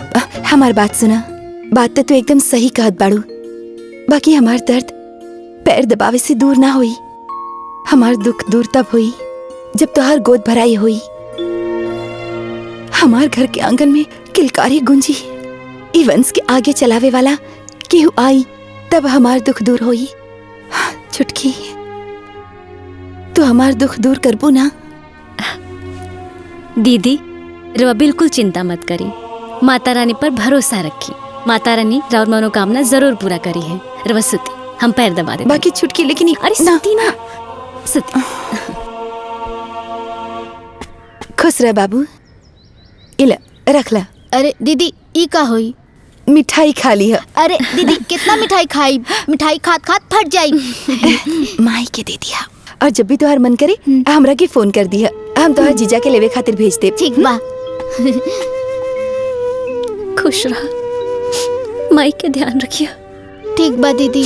हमार बात सुना, बात तो तू एकदम सही कहत बाड़ू, बाकी हमार दर्द पैर दबावे से दूर ना होई। हमार दुख दूर तब होई जब तोहार गोद भराई होई, हमार घर के आंगन में किलकारी गुंजी, ई वंश के आगे चलावे वाला केहू आई, तब हमार दुख दूर होई। छुटकी, तू हमार दुख दूर करबू ना? दीदी रवा बिल्कुल चिंता मत करी, माता रानी पर भरोसा रखी, माता रानी राउर मनोकामना जरूर पूरा करी है। रवा सुती, हम पैर दबा देते। बाकी छुटकी लेकिन अरे सुती ना, सुती। खुश रह बाबू, इला रख ला। अरे दीदी ई का होई? मिठाई खा ली है। अरे दीदी कितना मिठाई खाई? मिठाई खात खात फट जाई। माई के दे दिया, और जब भी तोहार मन करे हमरा के फोन कर दिया, हम तोहार जीजा के लेवे खातिर भेज दे। ठीक बा। खुश रहा, माई के ध्यान रखिया। ठीक बा दीदी।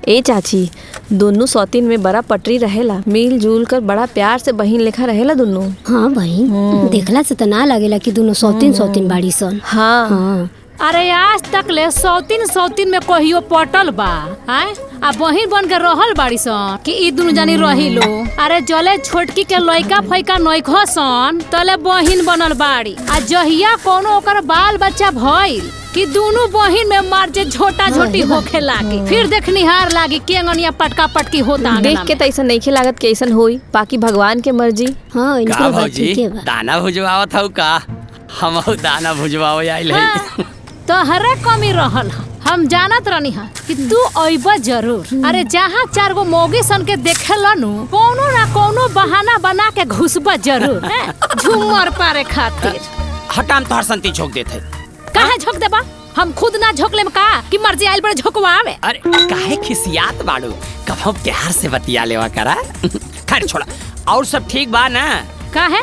ए चाची, दोनों सौतीन में बड़ा पटरी रहेला, मिल जुल कर बड़ा प्यार से बहिन लेखा रहेला दोनों। हाँ बहिन, देखला से तो ना लगेला कि दोनों सौतीन सौतीन बाड़ी सन। हाँ। अरे आज तक ले सौतीन में कहियो पटल बा, आय आ बहिन बन के रहल बाड़ी सन कि ई दुनु जानी रही लो। अरे जले छोटकी के लइका फैका नइखो सन तले बहिन बनल बाड़ी, आ जहिया कोनो ओकर बाल बच्चा भइल कि दोनों बहिन में मार जे झोटा झोटी होखे लागी, फिर देखनिहार लागी केंगनिया पटका पटकी होता। देख के तो ऐसा नहीं लागत कि ऐसा होई, बाकी भगवान के मर्जी। हाँ का भौजी दाना भुजवावत हौ का? हम दाना भुजवावे आइल है। तो हरे कमी रहल, हम जानत रहनी हा कि तू अइबा जरूर। अरे जहाँ चार गो मौगी सन के देखेला नु, कोनो ना कोनो बहाना बना के घुसबा जरूर, झूमर पारे खातिर। हटाम तोहर संती झोंक देत है। काहे झोंक देबा? हम खुद ना झोंकले में का कि मर्जी आइल बड़े झोंकवावे। अरे काहे खिसियात बाड़ू, कभो प्यार से बतिया लेवा करा। खैर छोड़ा, और सब ठीक बा ना? का है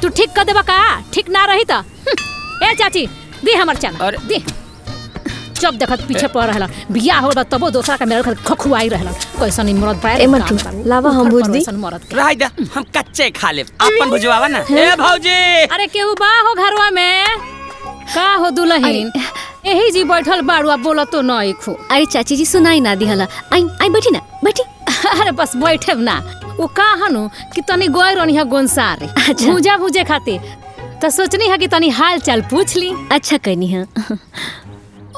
तू ठीक कर देबा का? ठीक ना रही तो ए चाची दी हमर चैनल दी। जब देखत पीछे पड़ रहला, बियाह हो बा तबो दूसरा का मेरे घर खखुआई रहला। कैसा नहीं मरद पाए ए मत लावा हम भुज दी। रह दे, हम कच्चे खा लेब। अपन भुजवावा ना। ए भौजी, अरे केहू बा हो घरवा में? का हो दुल्हन यही जी बैठल बाड़ुआ बोला तो नहीं खो। अरे चाची जी सुनाई ना दिहला। आई आई बैठी ना बैठी। अरे बस बैठे ना। वो का हनु कि तनी गोय रनी है गोनसारे भूजा भूजे खाते तो सोचनी है कि तनी हाल चाल पूछ ली। अच्छा करनी है।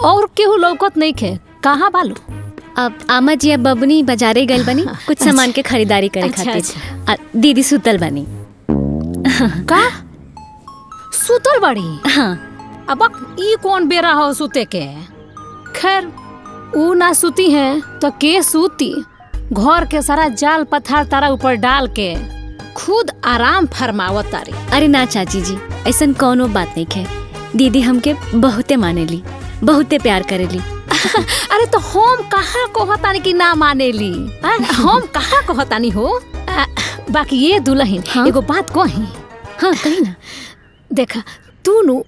और केहू लौकत नहीं खे, कहाँ बालू? अब आमा जी अब बबनी बाजारे गइल बनी कुछ सामान के खरीदारी करे खातिर। दीदी सुतल बनी। का सुतल बड़ी? हाँ। अब ई कौन बेरा हो सुते के? खैर ऊ ना सुती है तो के सूती? घर के सारा जाल पत्थर तारा ऊपर डाल के खुद आराम फरमावत तारी। अरे ना चाची जी ऐसा कोनो बात नहीं है। दीदी हमके बहुते मानेली, बहुते प्यार करेली। अरे तो हम कहाँ कहतानी कि ना मानेली? हम कहाँ कहतानी हो? बाकी ये दुल्हन एगो बात कही। हाँ कही ना। देखा तू नु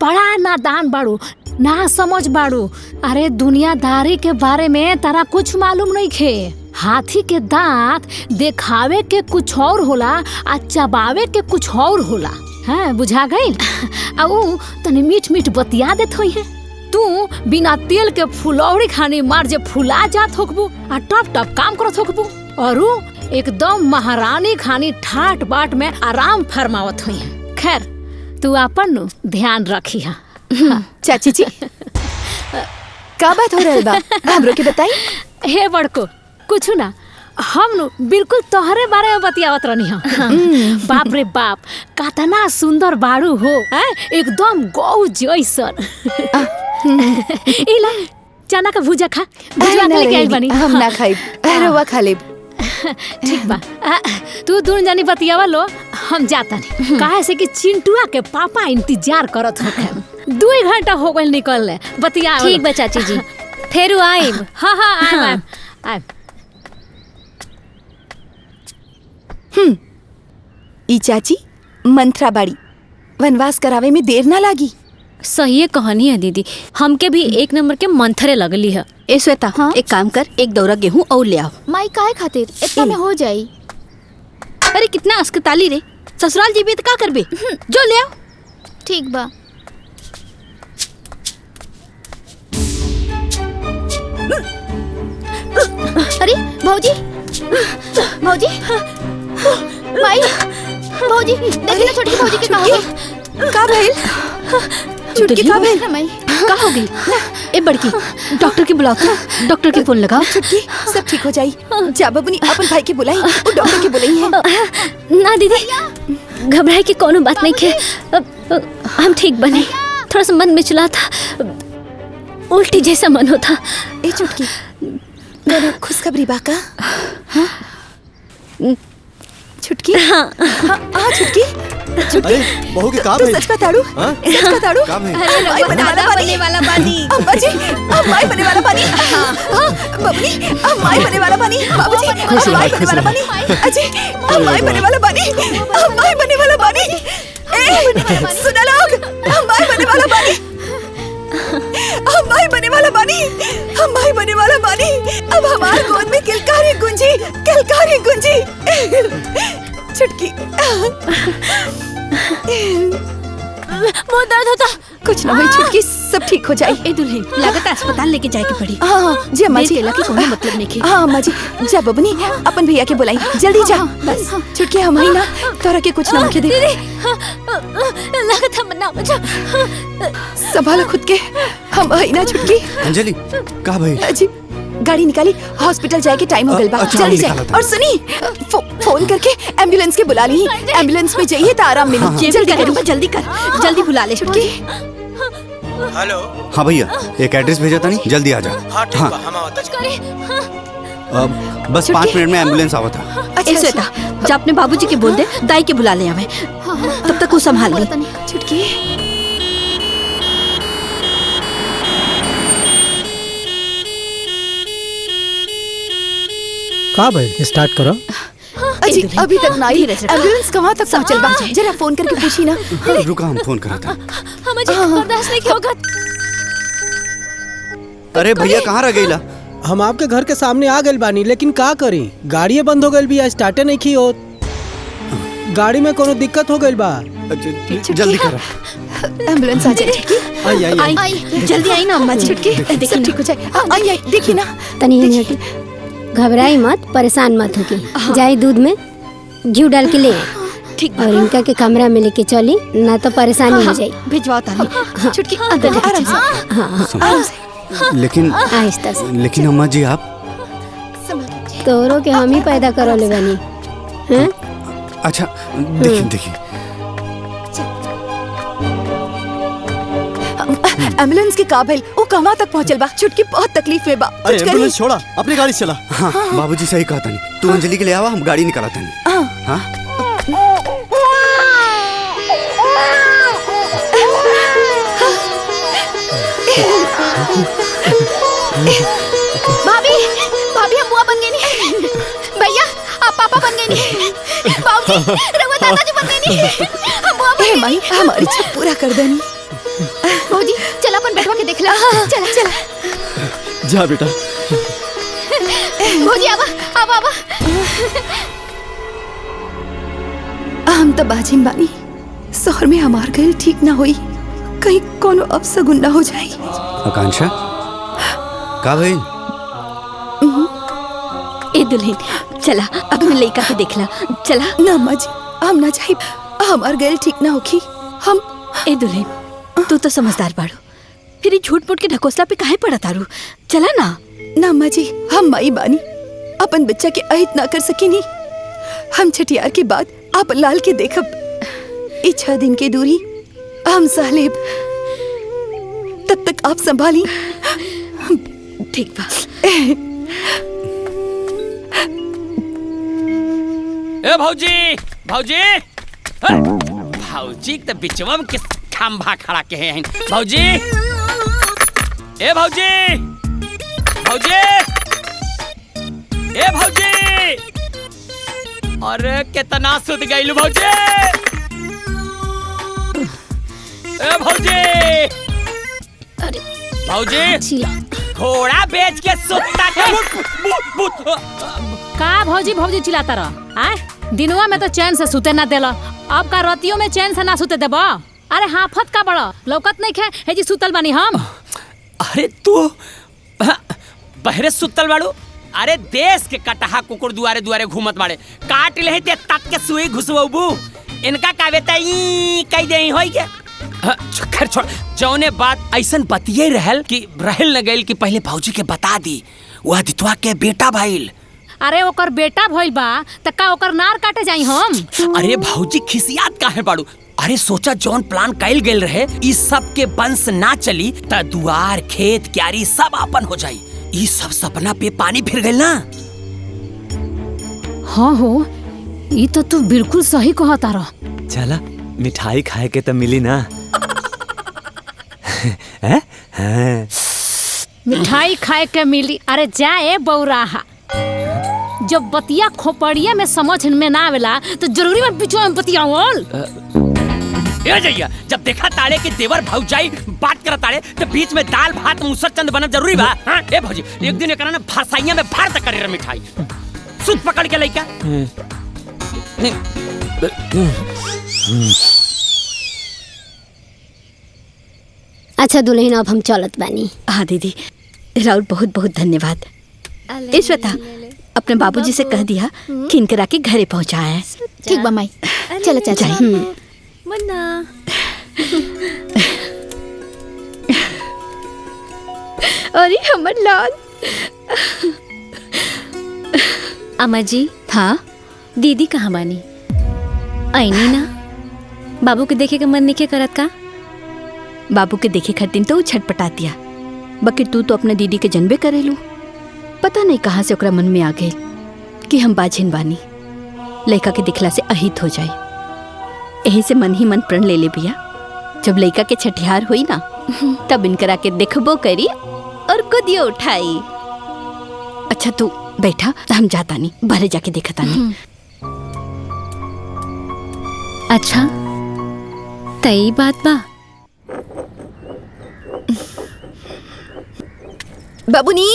बड़ा नादान बाड़ू, ना समझ बाड़ू। अरे दुनियादारी के बारे में तारा कुछ मालूम नहीं खे। हाथी के दांत देखावे के कुछ और होला आ चबावे के कुछ और होला। हाँ बुझा गई? अब तनी मीठ मीठ बतिया देत होई है। तू बिना तेल के फुलौरी खानी मार जे फुला जात होकबू आ टप टप काम करत होकबू। और एकदम महारानी खानी ठाट बाट में आराम फरमावत हुई है। खैर तू अपन ध्यान रखी है। चाची जी का बात हो रहल बा हमरो के बताई। हे बड़को कुछ ना, हम बिल्कुल तोहरे बारे में बतियावत रहनी हम। बाप रे बाप कतना सुंदर बाड़ू हो, एकदम गौ जैसन। इला चना का भुजा खा, भुजा के लेके आई बनी। हम ना खाई, रवा खा लेब। ठीक बा, तू दूर जानी बतियावा लो, हम जाता नहीं। काहे से कि चिंटुआ के पापा इंतजार करत होखे। 2 घंटा हो गइल निकलले बतिया। ठीक बा चाची जी, फेरू आइब। हाँ हाँ आइब। ई चाची मंत्रा बाड़ी, वनवास करावे में देर ना लागी। सही कहानी है दीदी, हमके भी 1 नंबर के मंथरे लगली है। ए श्वेता हाँ? एक काम कर, 1 दौरा गेहूं और ले आओ। माई काहे खातिर इतना में हो जाई? अरे कितना अस्कताली रे, ससुराल जीबी त का करबे? जो ले आओ। ठीक बा। अरे भौजी भौजी माई भौजी देखी ना छोटी भौजी के का हो? का भइल? चुटकी का भइल? माई का हो गई? ए बड़की डॉक्टर के बुलाओ तो। डॉक्टर के फोन लगाओ। चुटकी सब ठीक हो जाई। जा बबनी अपन भाई के बुलाई, वो डॉक्टर के बुलाई है। ना दीदी घबराए की कोनो बात नहीं है। हम ठीक बने, थोड़ा सा मन में चला था, उल्टी जैसा मन होता। ए चुटकी खुशखबरी बाका? छुटकी हाँ छुटकी अरे बहू के काम तू सच बताड़ू? सच बताड़ू? अरे माई बने वाला बानी अम्मा जी, अब माई बने वाला बानी। बबनी अब माई बने वाला बानी। बाबूजी अब माई बने वाला बानी। अजी अब माई बने वाला बानी। अब माई बने वाला बानी। ए सुना लोग, अब माई बने वाला बानी। हम माई बने वाला बानी। हम माई बने वाला बानी। अब हमारे गोद में किलकारी गुंजी, किलकारी गुंजी। छुटकी बहुत दर्द होता। कुछ ना हुई छुटकी, सब ठीक हो जाए। ए दुल्हन लागत अस्पताल लेके जाए के पड़ी। हाँ जी अम्मा जी, केला के कोनो मतलब नहीं के। हाँ अम्मा जी, जा बबनी अपन भैया के बुलाई, जल्दी जा। बस छुटकी हम ही ना तोरा के कुछ ना होके दे। लागत हम ना बचा। संभालो खुद के, हम ही ना छुटकी। अंजलि का भाई? जी गाड़ी निकाली, हॉस्पिटल जाए के टाइम हो गल बा। जल्दी जाए। और सुनी फोन करके एम्बुलेंस के बुला ली। एम्बुलेंस में जाइए तो आराम मिले। जल्दी कर, जल्दी कर, जल्दी बुला ले छुटकी। हेलो हाँ भैया, एक एड्रेस भेजा था नहीं, जल्दी आ जा। हाँ ठीक बा, हम आवत बस 5 मिनट में एम्बुलेंस आवा था। ए श्वेता जा अपने बाबूजी के बोल दे, दाई के बुला ले हमें। तब तक वो संभाल ले। छुटकी का भाई स्टार्ट करो। अजी अभी तक ना आई। एम्बुलेंस कहाँ तक पहुँचल बा? जरा फोन करके पूछी ना। रुका, हम फोन करा था। हम बर्दाश्त नहीं होगा। अरे भैया कहाँ रह गईला? हम आपके घर के सामने आ गए बानी, लेकिन का करी, गाड़ी बंद हो गई भी, स्टार्टे नहीं की हो। गाड़ी में कोनो दिक्कत हो गई बा। जल्दी करो। एम्बुलेंस आ जाए। आई जल्दी आई ना अम्मा जी। देखिए सब ठीक हो जाए। आई देखिए ना। तनी घबराई मत, परेशान मत होके। जाए दूध में घी डाल के ले ठीक, और इनका के कमरा में लेके चली, ना तो परेशानी हो जाए। भिजवाओ तानी। छुटकी अंदर आराम से। आराम से। लेकिन आहिस्ता से। लेकिन अम्मा जी आप तोरो के हम ही पैदा करो ले बनी हैं। अच्छा देखिए देखिए। एम्बुलेंस के का भइल? वो कहाँ तक पहुँचल बा? छुटकी बहुत तकलीफ में बा। अरे एम्बुलेंस छोड़ा, अपनी गाड़ी से चला। हाँ बाबूजी सही कहा था। तू अंजलि के ले आवा, हम गाड़ी निकाला था। हाँ भाभी भाभी हम बुआ बन गई नहीं। भैया आप पापा बन गई नहीं। बाबूजी रघुआ दादाजी बन गई नहीं। हम बुआ बन गई। माई हमारी इच्छा पूरा कर देनी। बाबूजी चल अपन बैठवा के देख ला। चला चला जा बेटा। बाबूजी आवा आवा। हम तो बाजिन बानी, शहर में हमार गए ठीक ना होई, कहीं कोनो अपशगुन ना हो जाए। आकांक्षा का भाई? ए दुल्हन चला अपने लड़का के देखला। चला ना अम्मा जी हम ना जाए, हमार गए ठीक ना होखी। हम ए दुल्हन तू तो समझदार बाड़ू, फिर झूठ मूठ के ढकोसला पे काहे पड़ा तारू? चला ना। ना अम्मा जी हम माई बानी, अपन बच्चा के अहित ना कर सकेनी। हम छठियार के बाद आप लाल के देखब। 6 दिन की दूरी हम सह लेब, तब तक आप संभाली। ठीक बा। ए भौजी भौजी भौजी तो बिचवा में किस खंभा खड़ा के हैं भौजी। ए भौजी भौजी ए भौजी। अरे कितना सुध गईलू भौजी। ए भौजी भौजी घोड़ा बेच के सुत्ता के का भौजी भौजी चिल्लाता रह। आय दिनवा में तो चैन से सुते ना देला, अब का रतियों में चैन से ना सुते देबा? अरे हाफत का बड़ा लौकत नहीं खे हे जी सुतल बानी हम। अरे तू बहरे सुतल बाड़ू? अरे देश के कटहा कुकुर दुआरे दुआरे घूमत बाड़े, काट ले ते तक के सुई घुसवबू। इनका कावे तई कह दे होई के। खैर छोड़, जौने बात ऐसन बतिये रहल कि रहल न गइल कि पहले भौजी के बता दी। वह दितवा के बेटा भइल। अरे ओकर बेटा भइल बा त का ओकर नार काटे जाई हम? अरे भौजी खिसियात काहे बाड़ू? अरे सोचा जौन प्लान कैल गेल रहे इस सब के वंश ना चली त दुआर खेत क्यारी सब आपन हो जाई। ई सब सपना पे पानी फिर गइल ना। हाँ हो, ई तो तू बिल्कुल सही कहता रह। चला मिठाई खाए के तो मिली ना। मिठाई खाए के मिली? अरे जाए बौराहा, जब बतिया खोपड़िया में समझ में ना आवेला तो जरूरी में पिछुआ में बतियावल। ए जइया जब देखा ताड़े के देवर भौजाई बात करत ताड़े तो बीच में दाल भात मुसर चंद बनत जरूरी बा। हां ए भौजी एक दिन एकरा ने फरसाइया में फाड़ तक करे रे मिठाई। सुत पकड़ के लइका। अच्छा दुल्हन अब हम चलत बानी। हाँ दीदी राउत बहुत बहुत धन्यवाद। ईश्वता अपने बाबूजी से कह दिया कि इनकरा के घरे पहुँचाए। ठीक बा माई, चलो चाचा। मुन्ना अरे हमर लाल। अम्मा जी हाँ दीदी कहाँ बानी? आईनी ना? बाबू के देखे के मन नहीं करत का? बाबू के देखे खातिर तो छटपटा दिया, बाकी तू तो अपने दीदी के जनबे करेलू। पता नहीं कहाँ से ओकरा मन में आ गई कि हम बाझिन बानी, लड़का के दिखला से अहित हो जाए। यही से मन ही मन प्रण ले ले बिया। जब लड़का के छठियार हुई ना तब इनकरा के देखबो करी और गोदियो उठाई। अच्छा तू बैठा, हम जाता नहीं, बाहर जाके देखता नहीं। अच्छा तई बात बा। बबुनी,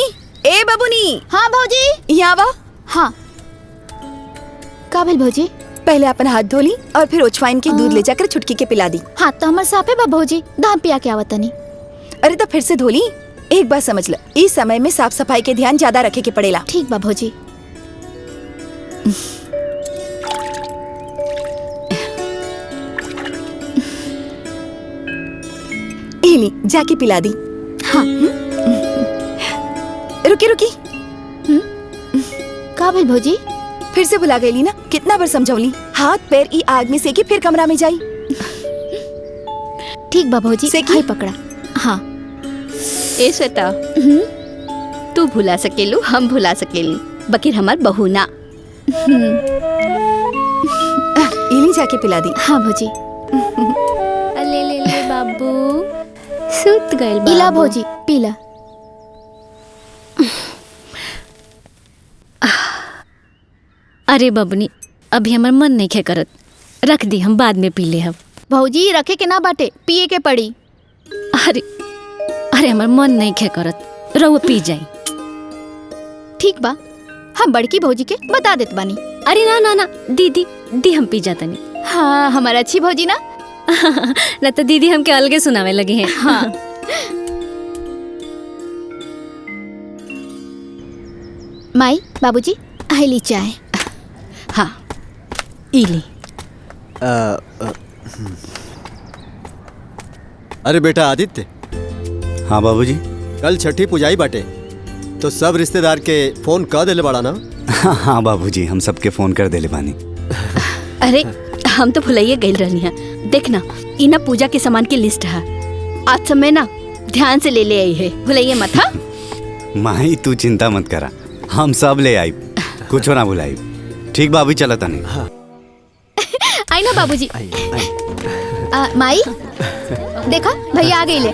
ए बबुनी। हाँ भौजी। यहाँ बा। हाँ का भेल भौजी? पहले अपन हाथ धो ली और फिर ओछवाइन के दूध ले जाकर छुटकी के पिला दी। हाथ तो हमारे साफे बा भौजी, दाम पिया के आवत नहीं। अरे तो फिर से धो ली। एक बात समझ ल, इस समय में साफ सफाई के ध्यान ज्यादा रखे के पड़ेला। ठीक बा भौजी। ली जाके पिला दी। हाँ। रुकी रुकी। का भेल भौजी? फिर से भुला गई ना, कितना बार समझौली। हाथ पैर ई आग में सेकी फिर कमरा में जाई। ठीक बा भौजी, सेकी पकड़ा। हाँ। ए श्वेता, तू भुला सकेलू, हम भुला सकेली, बकीर हमार बहू ना। इली जाके पिला दी। हाँ भौजी। ले ले ले बाबू, सुत गइल बाबू। इला भौजी पीला। अरे बबनी, अभी हमार मन नहीं खे करत, रख दी, हम बाद में पी ले। हम भौजी रखे के ना बाटे, पिए के पड़ी। अरे अरे हमार मन नहीं खे करत, रहुआ पी जाई। ठीक बा, हम बड़की भौजी के बता देत बानी। अरे ना ना ना दीदी, दी हम पी जाता नहीं। हाँ हमारा अच्छी भौजी ना। ना तो दीदी हमके अलगे सुनावे लगे हैं। हाँ। माई बाबूजी आइली चाय। हाँ इली। अरे बेटा आदित्य। हाँ बाबूजी। कल छठी पुजाई बाटे, तो सब रिश्तेदार के फोन कर देले बाड़ा ना? हाँ बाबूजी, हम सबके फोन कर देले बानी। अरे हम तो भुलाइए गइल रहनी है। देखना इना पूजा के सामान की लिस्ट है, आज समय ना ध्यान से ले ले आई है, भुलाइए मत। हाँ माही तू चिंता मत करा, हम सब ले आई, कुछ ना भुलाई। ठीक बाबू, चला तनी। हाँ। आई ना बाबूजी। माई देखा भैया आ गई ले।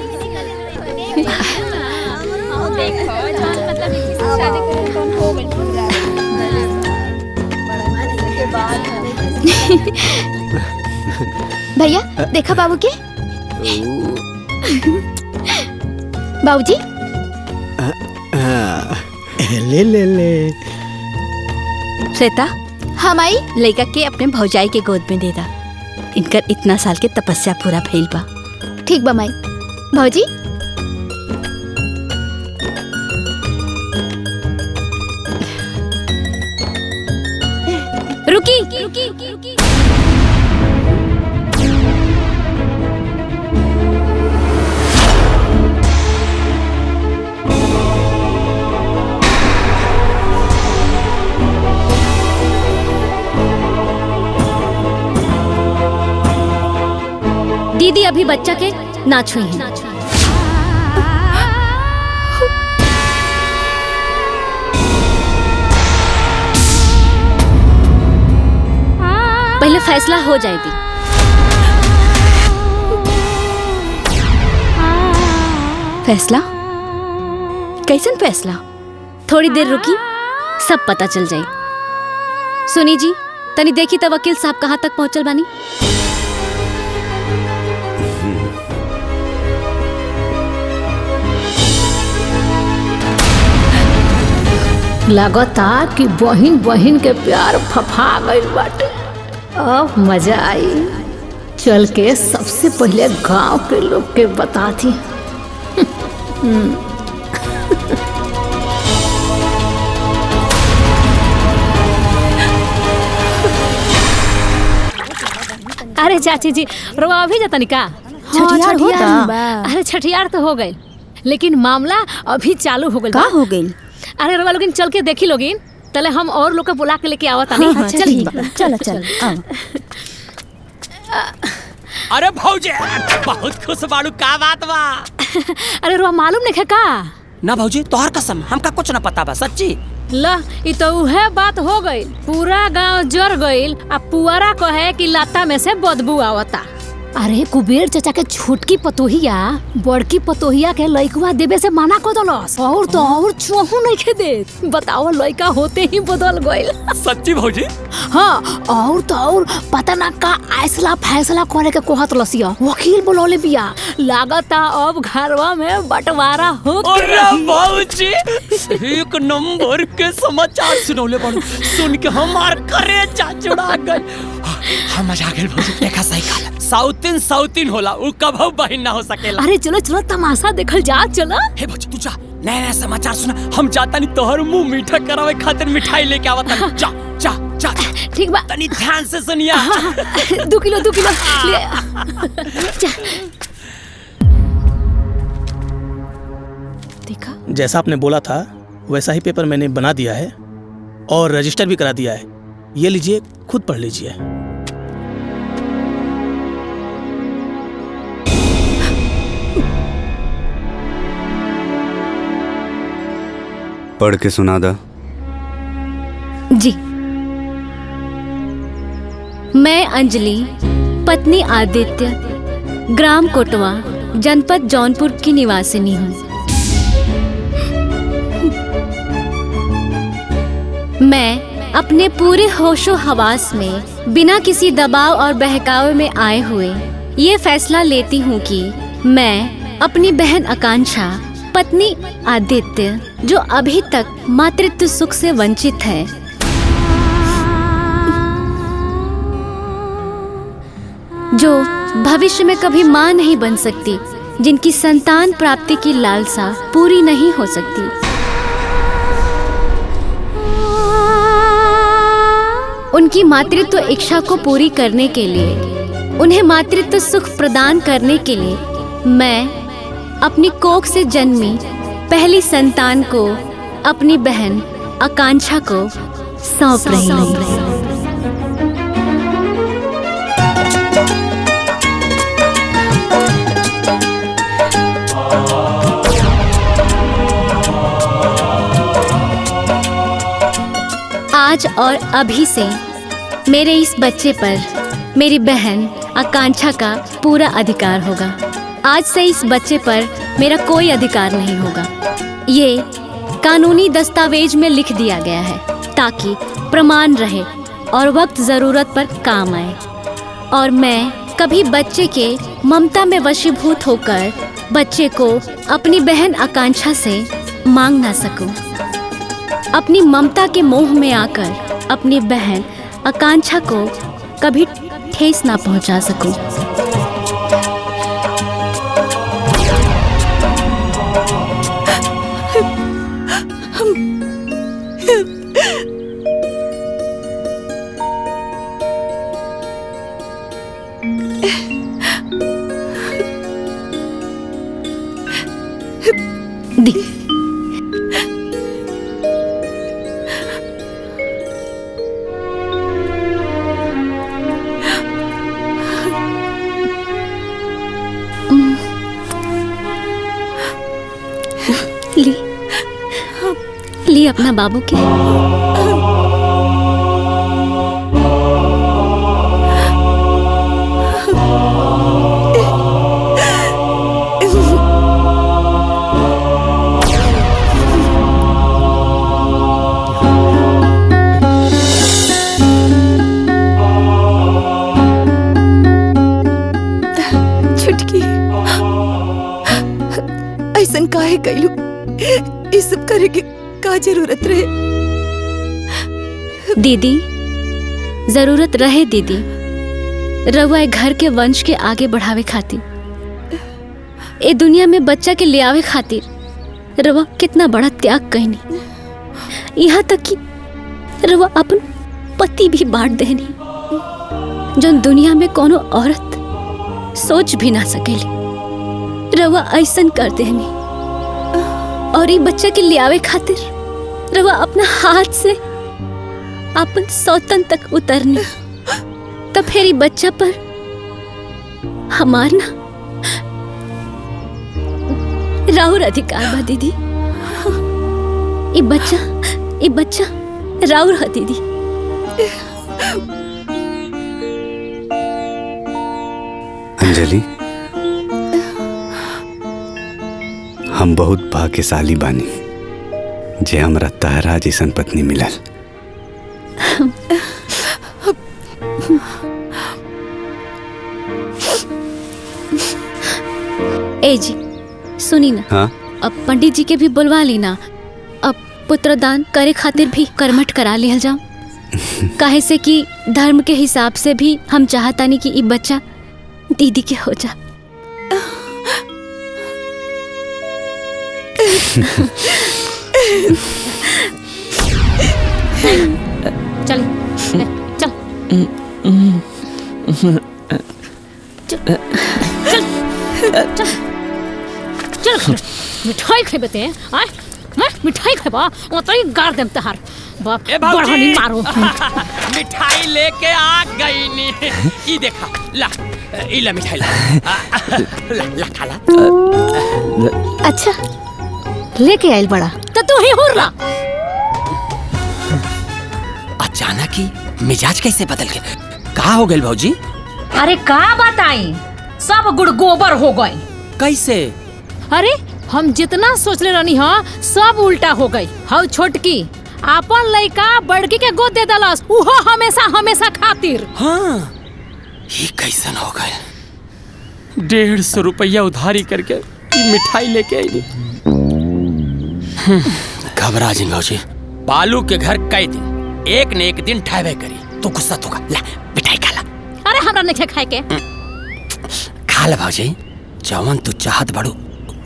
भैया देखा बाबू के। बाबूजी ले ले ले। श्वेता, हाँ माई। लड़का के अपने भौजाई के गोद में दे दा, इनकर इतना साल के तपस्या पूरा भइल बा। ठीक बा माई। भौजी रुकी। दीदी अभी बच्चा के ना छुई हैं। पहले फैसला हो जाएगी। फैसला? कैसन फैसला? थोड़ी देर रुकी, सब पता चल जाए। सुनी जी, तनी देखी तो वकील साहब कहाँ तक पहुँचल बानी। लगता कि बहिन बहिन के प्यार फफा गइल बाटे। अब मजा आई, चल के सबसे पहले गांव के लोग के बता दी। अरे चाची जी, रोआ अभी जाता निका? छठियार होता? अरे छठियार तो हो गई, लेकिन मामला अभी चालू हो गई। का हो गई? अरे रोआ लोगिन चल के देखी लोगिन, तले हम और लोग के बुला के लेके आवत नहीं। हाँ, चल चल। अरे भौजी बहुत खुश बाड़ू, का बात बा? अरे रोआ मालूम नहीं है का? ना भौजी, तोहर कसम हमका कुछ ना पता बा, सच्ची। ला ई तो उहे बात हो गई, पूरा गांव जर गईल। अब पुअरा कहे कि लाता में से बदबू आवता। अरे कुबेर चाचा के छोटकी पतोहिया बड़की पतोहिया के लइकवा देवे से मना कर दलस और तो और चोहू नहीं खे दे। बताओ लइका होते ही बदल गइल। सच्ची भौजी? हाँ और तो और पता ना का ऐसला फैसला करे के कहत लसिया वकील बुलौले बिया। लागता अब घरवा में बंटवारा हो। अरे भौजी एक नंबर के समाचार सुनौले बाड़ू। सुन के हमार करेजा जुड़ा गइल। हम मजा आ गइल भौजी। देखा सही कहा साउथिन होला उ कभू बहिन ना हो सकेला। अरे चलो चलो तमाशा देखल जा। चलो हे भौजी तू जा नया समाचार सुना। हम जाता नहीं तोहर मुंह मीठा करावे खातिर मिठाई लेके आवता। जा जा जा ठीक बा तनी ध्यान से सुनिया। 2 किलो ले देखा जैसा आपने बोला था वैसा ही पेपर मैंने बना दिया है और रजिस्टर भी करा दिया है। ये लीजिए खुद पढ़ लीजिए। पढ़ के सुना दा। जी। मैं अंजलि पत्नी आदित्य ग्राम कोटवा जनपद जौनपुर की निवासिनी हूँ। मैं अपने पूरे होशो हवास में बिना किसी दबाव और बहकावे में आए हुए ये फैसला लेती हूँ कि मैं अपनी बहन आकांक्षा पत्नी आदित्य जो अभी तक मातृत्व सुख से वंचित है, जो भविष्य में कभी मां नहीं बन सकती, जिनकी संतान प्राप्ति की लालसा पूरी नहीं हो सकती, उनकी मातृत्व इच्छा को पूरी करने के लिए, उन्हें मातृत्व सुख प्रदान करने के लिए मैं अपनी कोख से जन्मी पहली संतान को अपनी बहन आकांक्षा को सौंप रही हूँ। आज और अभी से मेरे इस बच्चे पर मेरी बहन आकांक्षा का पूरा अधिकार होगा। आज से इस बच्चे पर मेरा कोई अधिकार नहीं होगा। ये कानूनी दस्तावेज में लिख दिया गया है ताकि प्रमाण रहे और वक्त ज़रूरत पर काम आए, और मैं कभी बच्चे के ममता में वशीभूत होकर बच्चे को अपनी बहन आकांक्षा से मांग ना सकूं, अपनी ममता के मोह में आकर अपनी बहन आकांक्षा को कभी ठेस ना पहुंचा सकूं। दी ली अपना बाबू के। छुटकी ऐसन काहे कैलू? ये सब करे के का जरूरत रहे? दीदी जरूरत रहे दीदी, रउआ घर के वंश के आगे बढ़ावे खातिर, ए दुनिया में बच्चा के ले आवे खातिर रउआ कितना बड़ा त्याग कहनी। यहाँ तक कि रउआ अपन पति भी बांट देनी, जो दुनिया में कोनो औरत सोच भी ना सकेली। रउआ ऐसन कर देनी और ये बच्चा के ले आवे खातिर रउआ अपना हाथ से अपन सौतन तक उतरनी, तब फिर ये बच्चा पर हमार ना राउर अधिकार बा दीदी। ये बच्चा राउर है दीदी। अंजलि, हम बहुत भाग्यशाली बानी जे हमरा तहरा जैसन पत्नी मिलल। ए जी सुनी ना, हाँ अब पंडित जी के भी बुलवा ली ना। अब पुत्रदान करे खातिर भी कर्मठ करा लिहल जाओ। काहे से कि धर्म के हिसाब से भी हम चाहतानी कि ई बच्चा दीदी के हो जा। चल चल चल चल मिठाई खेबे ते आय मिठाई खेबा ओतई गाड़ देम तहार बाप ए भाऊजी बढ़नी मारो। मिठाई लेके आ गई नी। ई देखा ला, ई ला मिठाई ला। ला ला खा ला। अच्छा लेके आइल बड़ा तो तू ही हुरला। अचानक ही मिजाज कैसे बदल गया? कहाँ हो गए भाऊजी? अरे का बताई, सब गुड़ गोबर हो गए। कैसे? अरे हम जितना सोचले रहनी हाँ सब उल्टा हो गई। हाउ छोटकी आपन लइका बड़की के गोद दे दलस, उहो हमेशा हमेशा खातिर। हाँ ये कैसन हो गए? 150 रुपया उधारी करके ये मिठाई लेके आई। घबरा जी भाऊजी, बालू के घर कई दिन एक न एक दिन ठहबे करी। तू गुस्सा तो ला मिठाई खा ला। अरे हमरा नहीं खाए के। खा ला भाऊजी, जवन तू चाहत बड़ू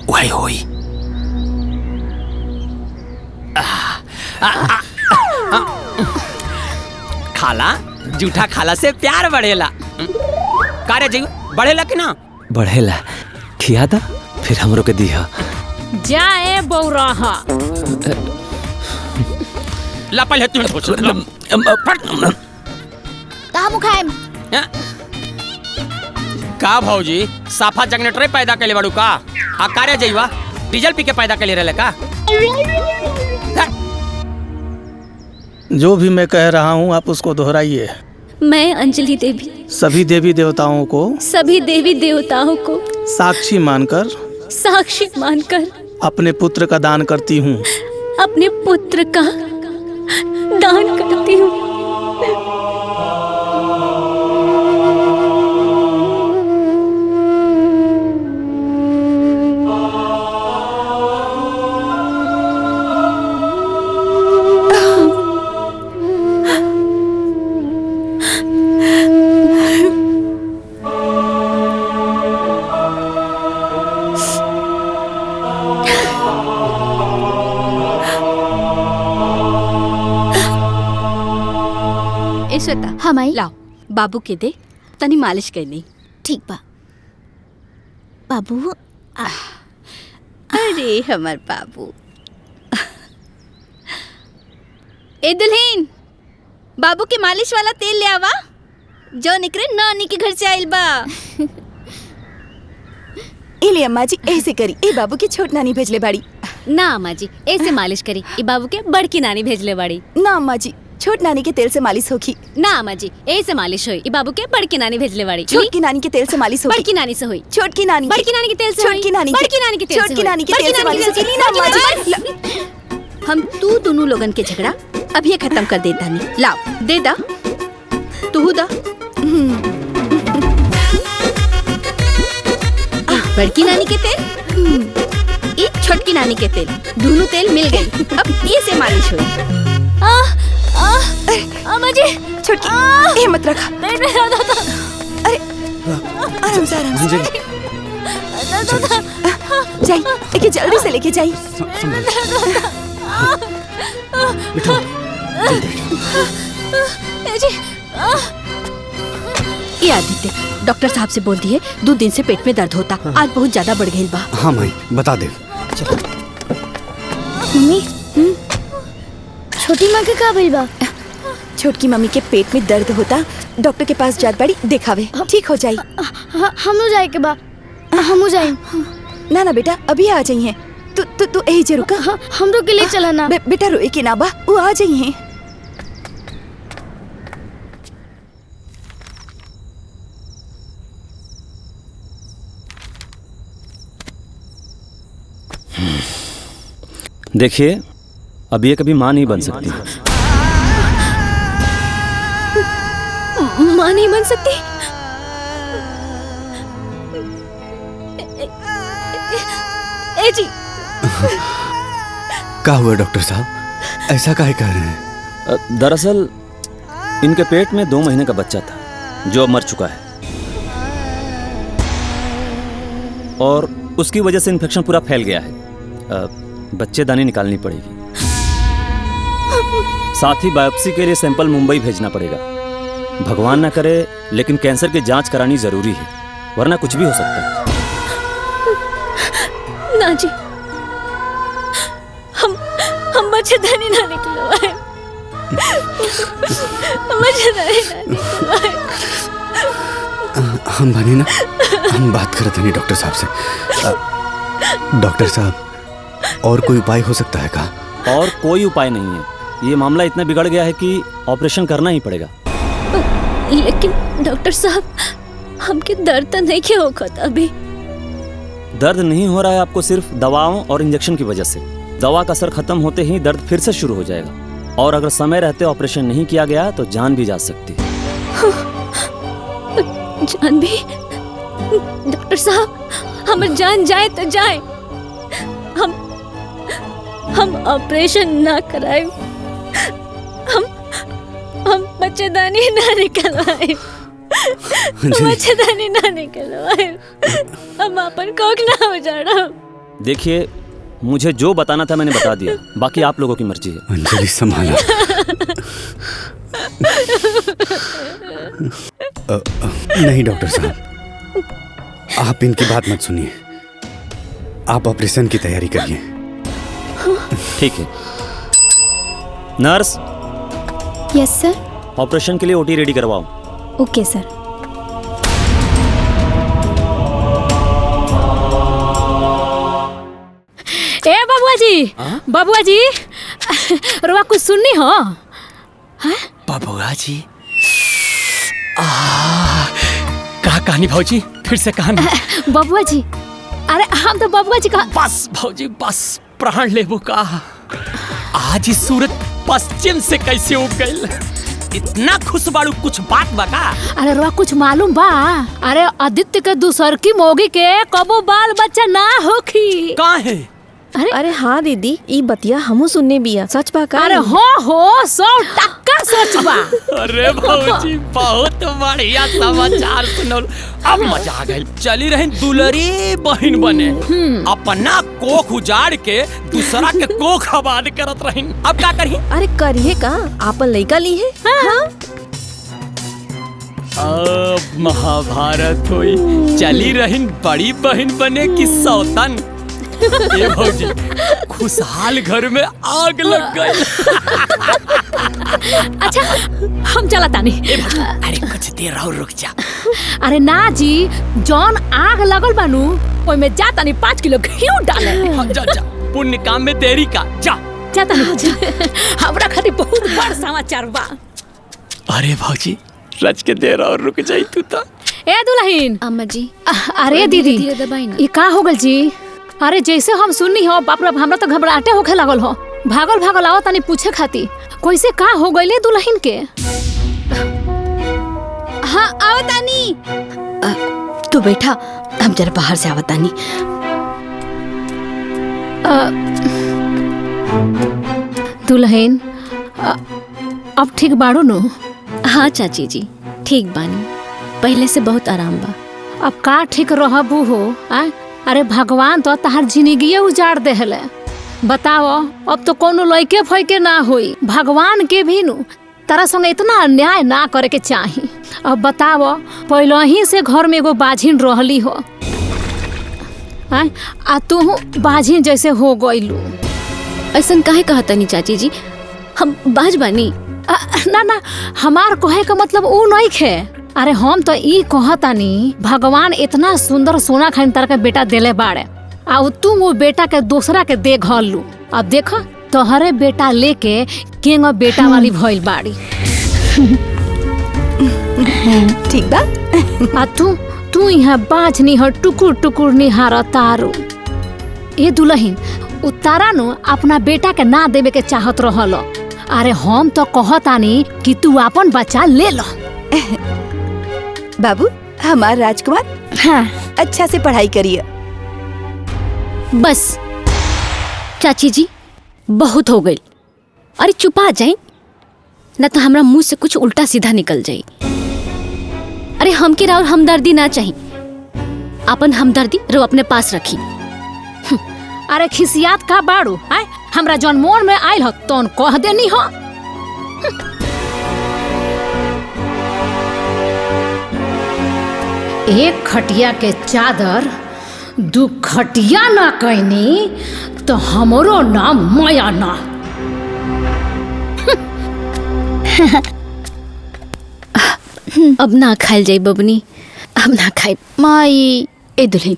वही होई। खाला जूठा खाला से प्यार बढ़ेला। कारे जी बढ़ेला कि ना? बढ़ेला। खिया दा फिर हमरो के दिया। जाए बौराहा ला पहले तू सोच। कहाँ मुखाएम? का भाऊजी साफा जनरेटर पैदा कर ले बड़ू का? आ कारे जईवा डीजल पी के पैदा कर ले रहे का? जो भी मैं कह रहा हूँ आप उसको दोहराइए। मैं अंजलि देवी सभी देवी देवताओं को सभी देवी देवताओं को साक्षी मानकर अपने पुत्र का दान करती हूँ। अपने पुत्र का दान करती हूँ। श्वेता हम आई लाओ बाबू के दे तनी मालिश करनी। ठीक बा बाबू। अरे हमार बाबू। ए दुल्हन बाबू के मालिश वाला तेल ले आवा जो निकरे नानी के घर से आइल बा। ए ले अम्मा जी ऐसे करी। ए बाबू की छोट नानी भेजले बाड़ी। ना अम्मा जी ऐसे मालिश करी। ई बाबू के बड़की नानी भेजले बाड़ी। ना अम्मा जी छोट नानी के तेल से मालिश होगी। ना अम्मा जी ऐसे मालिश होई। ई बाबू के बड़की नानी भेजले बाड़ी। छोटकी नानी के तेल से मालिश होगी। बड़की नानी से होई। छोटकी नानी बड़की नानी के तेल से छोटकी नानी बड़की नानी के तेल से छोटकी नानी के तेल से मालिश होगी। ना अम्मा जी हम तू दोनों लोगन के झगड़ा अभी खत्म कर देता नहीं। लाओ दे दा तू दा। बड़की नानी के तेल एक छोटकी नानी के तेल दोनों तेल मिल गई। अब ये से मालिश हुई। अम्मा जी छोटकी ये मत रखा। अरे आराम से आराम से जाई लेके जल्दी से लेके जाई। ये आदित्य डॉक्टर साहब से बोल दिए 2 दिन से पेट में दर्द होता। आज बहुत ज्यादा बढ़ गई बा। हाँ माई बता दे। मम्मी छोटी माँ के का भइल बा? छोटकी मम्मी के पेट में दर्द होता डॉक्टर के पास जात बाड़ी दिखावे ठीक हो जाई। हम जाए के बा हम जाए। ना ना बेटा अभी आ जाइए। तू यही जे रुका। हम लोग के लिए चला ना। बेटा रोए के ना बा वो आ जाइए। देखिए, अब ये कभी माँ नहीं बन सकती। माँ नहीं बन सकती? ए जी, क्या हुआ डॉक्टर साहब, ऐसा काहे कह रहे हैं? दरअसल इनके पेट में 2 महीने का बच्चा था जो अब मर चुका है, और उसकी वजह से इन्फेक्शन पूरा फैल गया है। बच्चेदानी निकालनी पड़ेगी, साथ ही बायोप्सी के लिए सैंपल मुंबई भेजना पड़ेगा। भगवान ना करे, लेकिन कैंसर की जांच करानी जरूरी है, वरना कुछ भी हो सकता है। ना जी, हम बच्चेदानी ना निकलवाए। बच्चेदानी ना निकलवाए। हम बने ना, हम बात करते नहीं डॉक्टर साहब से। डॉक्टर साहब, और कोई उपाय हो सकता है का? और कोई उपाय नहीं है, ये मामला इतना बिगड़ गया है कि ऑपरेशन करना ही पड़ेगा। लेकिन डॉक्टर साहब, हमके दर्द तो नहीं क्या होगा अभी? दर्द नहीं हो रहा है आपको सिर्फ दवाओं और इंजेक्शन की वजह से। दवा का असर खत्म होते ही दर्द फिर से शुरू हो जाएगा, और अगर समय रहते ऑपरेशन नहीं किया गया तो जान भी जा सकती है। जान भी? डॉक्टर साहब, हमारी जान जाए तो जाए, हम ऑपरेशन ना कराए, हम बच्चेदानी ना निकलवाए, बच्चेदानी ना निकलवाए, हम अपन कोख ना हो जाना। देखिए, मुझे जो बताना था मैंने बता दिया, बाकी आप लोगों की मर्जी है। अंजलि संभाला। नहीं डॉक्टर साहब, आप इनकी बात मत सुनिए, आप ऑपरेशन की तैयारी करिए। ठीक है नर्स। यस सर। ऑपरेशन के लिए ओटी रेडी करवाओ। ओके सर। ए बबुआ जी, रुआ कुछ सुननी हो? बबुआ जी, कहा कहानी भाजी, फिर से कहानी। बबुआ जी, अरे हम तो बबुआ जी का। बस भाजी बस, प्राण लेबो का। आज इस सूरत पश्चिम से कैसे उग गई? इतना खुश बाड़ू, कुछ बात बता। अरे रुआ कुछ मालूम बा? अरे आदित्य के दूसर की मोगी के कबो बाल बच्चा ना होखी। कहाँ है? अरे हाँ दीदी, ई बतिया हमू सुनने बिया, सच बा का? अरे हो 100% सच बा। अरे भाजी, बहुत बढ़िया समाचार सुनल, अब मजा आ गई। चली रही दुलरी बहन बने, अपना कोख उजाड़ के दूसरा के कोख आबाद करत रही। अब क्या करी? अरे करिए का, आपन लइका ली है। हाँ। अब महाभारत हुई, चली रही बड़ी बहन बने की सौतन। ये भौजी, खुशहाल घर में आग लग गई। अच्छा, हम चला तानी। अरे कुछ देर और रुक जा। अरे ना जी, जौन आग लगल बानू, ओय में जा तानी 5 किलो घी डाले। जा, पुण्य काम में देरी का, जा तानी। हमरा खातिर बहुत बड़ समाचार बा। अरे भौजी, रच के देर और रुक जाई तू तो। ए दुल्हन। अम्मा जी। अरे दीदी, ये का हो गल जी? अरे जैसे हम सुननी हो, बाप रे, हमरा तो घबराहटे होखे लागल हो। भागल आओ तानी पूछे खाती, कैसे का हो गईले दुल्हन के? हाँ आओ तानी। तू बैठा, हम जरा बाहर से आवत तानी। दुल्हन, अब ठीक बाड़ो नो? हाँ चाची जी, ठीक बानी, पहले से बहुत आराम बा। अब का ठीक रहबू हो? अरे भगवान तो तहार जिंदगी उजाड़ देहले। बताओ, अब तो कोनो लइके फइके ना होई। भगवान के भी नु तारा संगे इतना अन्याय ना करे के चाही। अब बताओ, पहले ही से घर में एगो बाझिन रहली हो, आ तू बाझिन जैसे हो गईलू। ऐसा काहे कहतनी चाची जी, हम बाज बानी? ना, हमार कहे का मतलब ऊ नहीं खे। अरे हम तो ई कहतानी, भगवान इतना सुंदर सोना खान तार के बेटा देले बाड़े, आ तू वो बेटा के दूसरा के दे घलू। अब देखो, तोहरे बेटा लेके केंगो बेटा वाली भइल बाड़ी। ठीक बा। आ तू यहाँ बाझ नहीं हो, टुकुर टुकुर निहार तारू। ए दुल्हन, उतारा नु अपना बेटा के ना देवे के चाहत रहल। अरे हम तो कहतानी कि तू अपन बच्चा ले लो। बाबू हमार राजकुमार, हाँ अच्छा से पढ़ाई करिए। बस चाची जी बहुत हो गई। अरे चुपा जाए न तो हमरा मुंह से कुछ उल्टा सीधा निकल जाए। अरे हमके और हमदर्दी ना चाहिए, अपन हमदर्दी रो अपने पास रखी। अरे खिसियात का बाड़ू आय हमरा जौन मोन में आयल हो तौन कह देनी हो। एक खटिया के चादर दू खटिया ना कहनी तो हमरो नाम माया ना। अब ना खाइल जाई बबनी, अब ना खाई। माई ए दुल्हन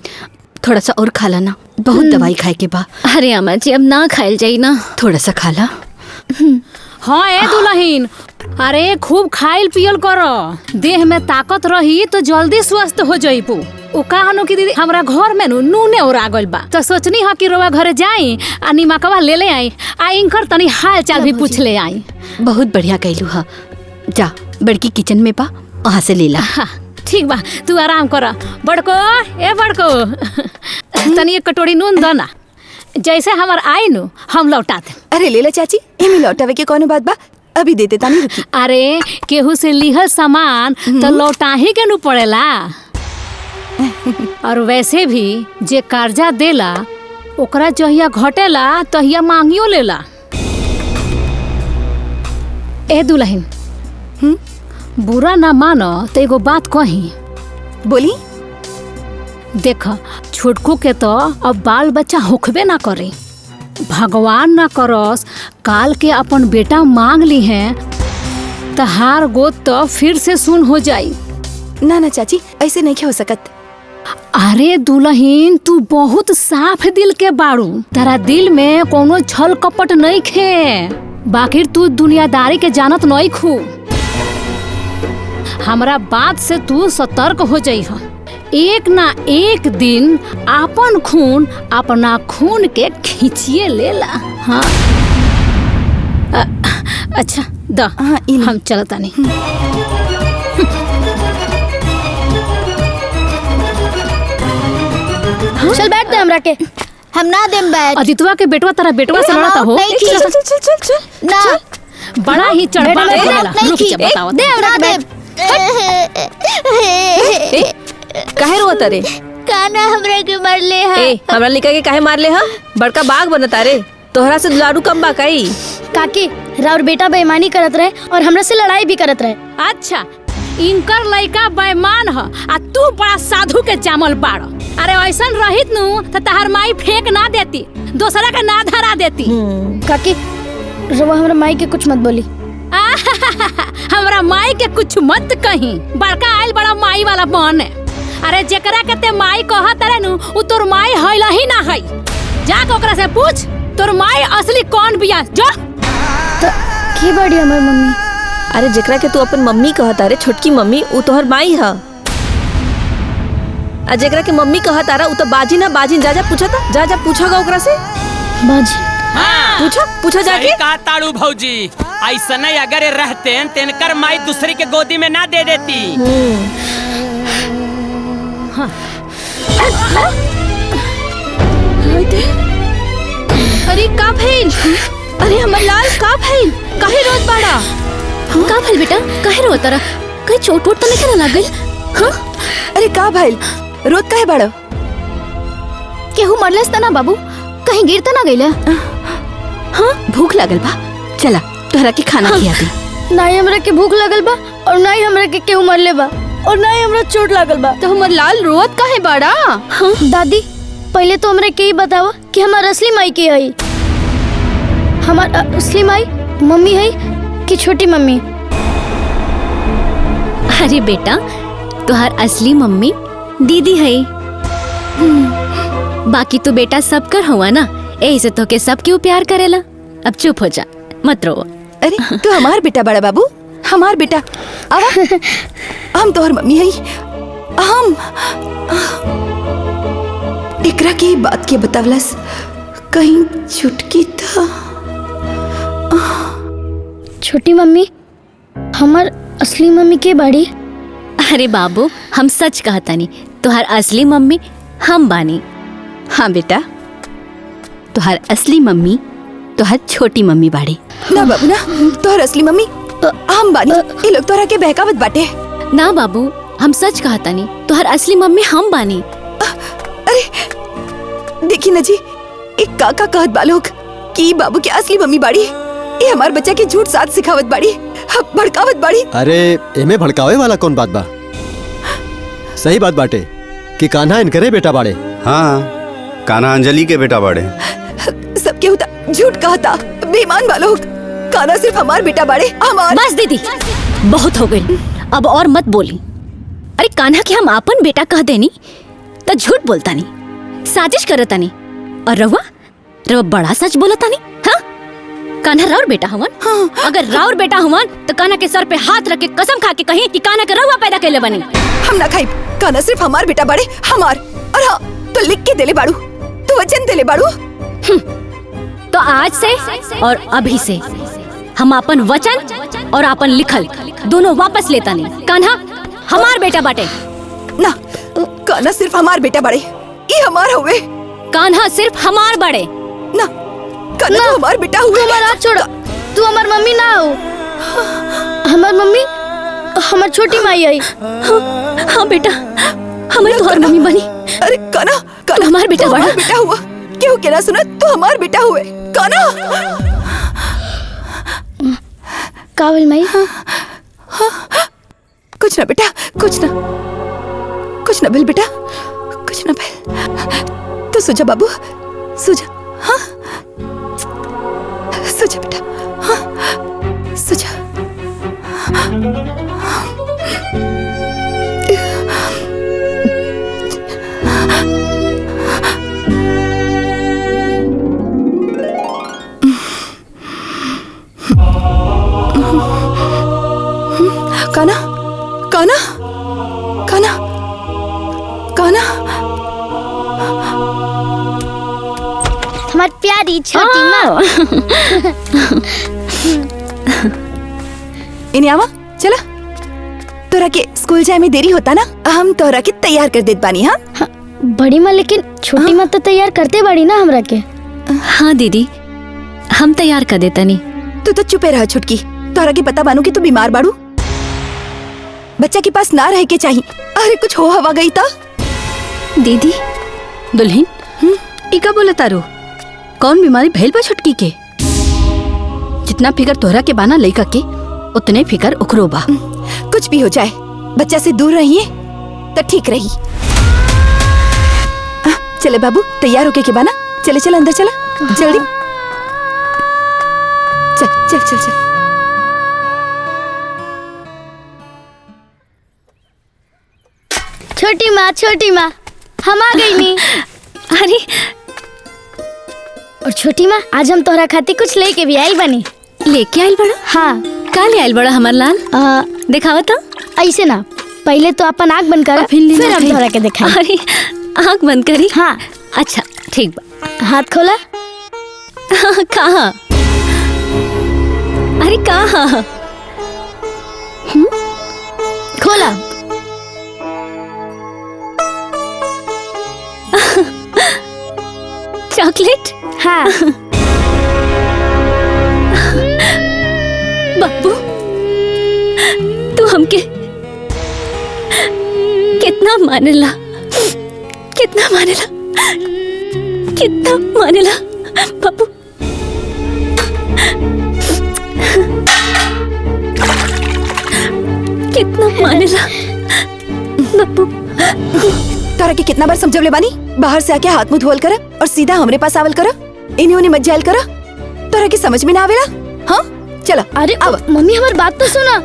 थोड़ा सा और खा ला ना, बहुत दवाई खाए के बा। अरे अम्मा जी अब ना खाइल जाई ना, थोड़ा सा खा ला। हाँ ए दुल्हन, अरे खूब खाइल पियल करो, देह में ताकत रही तो जल्दी स्वस्थ हो जाइबू। उ कहनो कि दीदी हमरा घर में नूने और आ गइल बा, तो सोचनी हा कि रोवा घरे जाई आ निमकवा ले ले आई आ इनकर तनी हाल चाल भी पूछ ले आई। बहुत बढ़िया कहलू हा। जा बड़की किचन में बा, वहाँ से ले ला। ठीक बा, तू आराम कर। बड़को ए बड़को तनी एक कटोरी नून दो ना, जैसे हमार आई नु हम लौटा दे। अरे ले ला चाची, एमे लौटावे के कौन बात बा, अभी देते तानी रुकी। अरे केहू से लिहल सामान तो लौटा ही के नु पड़ेला। और वैसे भी जे कर्जा देला ओकरा जहिया घटेला तहिया मांगियो लेला। ए दुल्हन बुरा ना मानो तो एगो बात कही। बोली। देख छोटकू के तो अब बाल बच्चा होखबे ना करे, भगवान ना करस काल के अपन बेटा मांग ली हैं तो हार गोद तो फिर से सुन हो जाई। ना ना चाची ऐसे नहीं हो सकत। अरे दुल्हन तू बहुत साफ दिल के बाड़ू, तेरा दिल में कोनो छल कपट नहीं खे, बाकी तू दुनियादारी के जानत नहीं खू। हमरा बात से तू सतर्क हो जाई हो, एक ना एक दिन अपन खून अपना खून के खींचिए लेला। हाँ अच्छा द हम चलता नहीं। चल बैठ दे हमरा के, हम ना देम बैठ। अदितवा के बेटवा तेरा बेटवा से लड़ता हो। चल चल चल चल ना, बड़ा ही चढ़बा बोलेला। रुक जा बताओ दे हमरा के। काहे रोता रे? काना हमरा के मार ले हा। ए हमरा लिखा के काहे मार ले हा? बड़का बाग बनता रे, तोहरा से दुलारू कम बा काई? काकी राउर बेटा बेईमानी करत रहे और हमरा से लड़ाई भी करत रहे। अच्छा इनकर लड़का बेईमान ह आ तू बड़ा साधु के जामल बाड़। अरे ऐसन रहित नु त तहर माई फेंक ना देती, दूसरा का ना धरा देती। काकी रवा हमरा माई के कुछ मत बोली। हमरा माई के कुछ मत कही, बड़का आइल बड़ा माई वाला बन। अरे जेकरा के ते माई कहत रे नु उ तोर माई हइल ही ना हई। जाके ओकरा से पूछ तोर माई असली कौन बिया। जो की बड़ी हमर मम्मी। अरे जेकरा के तू अपन मम्मी कहता रे, छोटकी मम्मी, उ तोहर माई ह। आ जेकरा के मम्मी कहता रे उ तो बाजी ना बाजी। जा जा पूछा था, जा जा पूछोगा ओकरा से। बाजी पूछो पूछो जाके। का ताड़ू भौजी ऐसा नहीं अगर रहते तेनकर माई दूसरी के गोदी में ना दे देती। अरे का भइल? अरे हमर लाल का भइल? काहे रोत बाड़ा? का भइल बेटा? काहे रोत रहा? कहीं चोट वोट तो नहीं लग गई? हाँ अरे का भइल? रोत काहे बाड़ा? केहू मरलस त ना बाबू? कहीं गिर त ना गइला? हाँ भूख लगल बा, चला तोहरा के खाना खिया दी। ना ही हमरा के भूख लगल बा और ना ही हमरा के केहू मरले बा और ना ही हमरा चोट लागल बा। तो हमर लाल रोत काहे बाड़ा? हाँ दादी पहले तो हमरा के ही बतावा कि हमार असली माई के हई। हमार असली माई मम्मी है कि छोटी मम्मी? अरे बेटा तुहार असली मम्मी दीदी है, बाकी तो बेटा सबकर हुआ ना, यही से तो के सब क्यों प्यार करेला। अब चुप हो जा, मत रो। अरे तू हमार बेटा बड़ा बाबू, हमार बेटा। आवा हम तोहर मम्मी है। हम एकरा की बात के बतावलस कहीं चुटकी था। छोटी मम्मी हमार असली मम्मी के बाड़ी। अरे बाबू, हम सच कहता नहीं, तुहार असली मम्मी हम बानी। हाँ बेटा, तुहार असली मम्मी तुहार छोटी मम्मी बाड़ी। ना बाबू ना, तुहार असली मम्मी हम बानी। ये लोग तोहरा के बहकावत बाटे। ना बाबू, हम सच कहता नहीं, तुहार असली मम्मी हम बानी। अरे देखी ना जी, एक काका कहत बा लोग कि बाबू के असली मम्मी बाड़ी। ये हमार बच्चा के झूठ साथ सिखावत बाड़ी, भड़कावत बाड़ी। अरे एमे भड़कावे वाला कौन बात बा? सही बात बाटे कि कान्हा इनकरे बेटा बाड़े। हाँ, कान्हा अंजलि के बेटा बाड़े। सब केहू झूठ कहता, बेईमान बा लोग। कान्हा सिर्फ हमार बेटा बाड़े, हमार। बस दीदी, बहुत हो गई, अब और मत बोली। अरे कान्हा के हम आपन बेटा कह देनी तो झूठ बोलता नहीं, साजिश करता नहीं। और रवा बड़ा सच बोलता नहीं। हाँ, कान्हा राउर बेटा हुवन। हाँ। अगर राउर बेटा हुवन तो कान्हा के सर पे हाथ रख के कसम खा के कहीं कि कान्हा के रवा पैदा कैले बनी। हम ना खाई, कान्हा सिर्फ हमार बेटा बाड़े, हमार। और हाँ, तो लिख के देले बाड़ू, तो वचन देले बाड़ू। तो आज से और अभी से हम अपन वचन और अपन लिखल दोनों वापस लेता नहीं। कान्हा हमार बेटा बाटे। ना, कान्हा सिर्फ हमार बेटा बाड़े, ये हमार हुए। कान्हा सिर्फ हमार बड़े। ना, कान्हा तो हमार बेटा हुए। हमार हाथ छोड़, तू हमार मम्मी ना हो। हमार मम्मी हमार छोटी माई आई। हाँ बेटा, हमारी तुम्हारी मम्मी बनी। अरे कान्हा, कान्हा हमार बेटा बड़ा। बेटा हुआ, क्यों के ना सुना, तो हमार बेटा हुए। कान्हा कावल माई। कुछ ना बेटा, कुछ ना बिल बेटा, कुछ ना बिल। तो सुजा बाबू, सुजा। हाँ, सुजा बेटा। हाँ, सुजा। कान्हा, कान्हा, कान्हा, कान्हा। हमारी प्यारी छोटी माँ। इन्हें आवा, चला। तोरा के स्कूल जाए में देरी होता ना, हम तोरा के तैयार कर देत बानी। हाँ, बड़ी माँ, लेकिन छोटी माँ तो तैयार करते बड़ी ना हमरा के। हाँ दीदी, हम तैयार कर देता नहीं। तू तो चुपे रह छुटकी। तोरा के पता बानू कि तू बीमार बाड़ू, बच्चा के पास ना रह के चाहिए। अरे कुछ हो हवा गई था। दीदी, दुल्हन, इका बोला तारू, कौन बीमारी भइल बा छुटकी के? जितना फिकर तोहरा के बाना लइका के, उतने फिकर ओकरो बा। कुछ भी हो जाए, बच्चा से दूर रहिए तो ठीक रही। चले बाबू, तैयार होके के बाना। चले चल अंदर, चला जल्दी। चल चल चल चल। छोटी माँ हम आ गई नी। अरे और छोटी माँ, आज हम तोहरा खातिर कुछ लेके भी आइल बनी। लेके आइल बड़ा? हाँ। का ले आइल बड़ा हमार लाल? दिखावा तो। ऐसे ना, पहले तो अपन आँख बंद कर, फिर हम तोहरा के दिखाई। अरे आँख बंद करी? हाँ। अच्छा ठीक बा। हाथ खोला। कहाँ? अरे कहाँ? खोला। चॉकलेट? हाँ। बाबू, तू हमके कितना मानेला, कितना मानेला, कितना मानेला बाबू। कितना मानेला बाबू। तारा के कितना बार समझवले बानी, बाहर से आके हाथ मुंह धोल कर और सीधा हमरे पास आवल कर। इन्हें उन्हें मत जायल कर। तारा के समझ में ना आवेला? हाँ चला। अरे अब मम्मी हमारी बात तो सुना।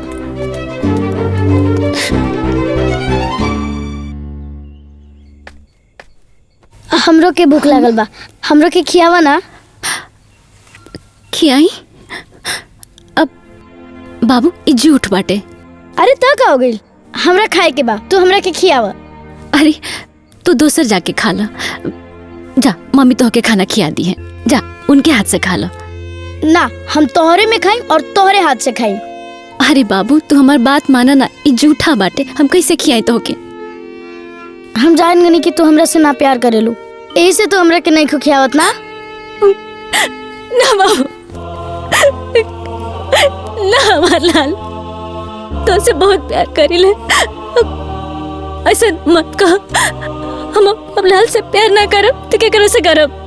हमरो के भूख लागल बा, हमरो के खियावा ना। खियाई? अब बाबू ई झूठ बाटे। अरे तो का हो गई, हमरा खाए के बा, तू हमरा के खियावा। अरे तू दूसर जाके खा ला जा, मम्मी तो के खाना खिया दी है। जा उनके हाथ से खा लो। ना, हम तोहरे में खाई और तोहरे हाथ से खाई। अरे बाबू तू हमार बात माना ना, ई झूठा बाटे, हम कैसे खियाई तो के? हम जान गनी कि तू हमरा से ना प्यार करेलू, ऐसे तो हमरा के नहीं खुखियावत ना। ना बाबू ना हमार लाल, तो से बहुत प्यार करीले, ऐसा मत कह। हम अब लाल से प्यार ना करब तो क्या करो से करब?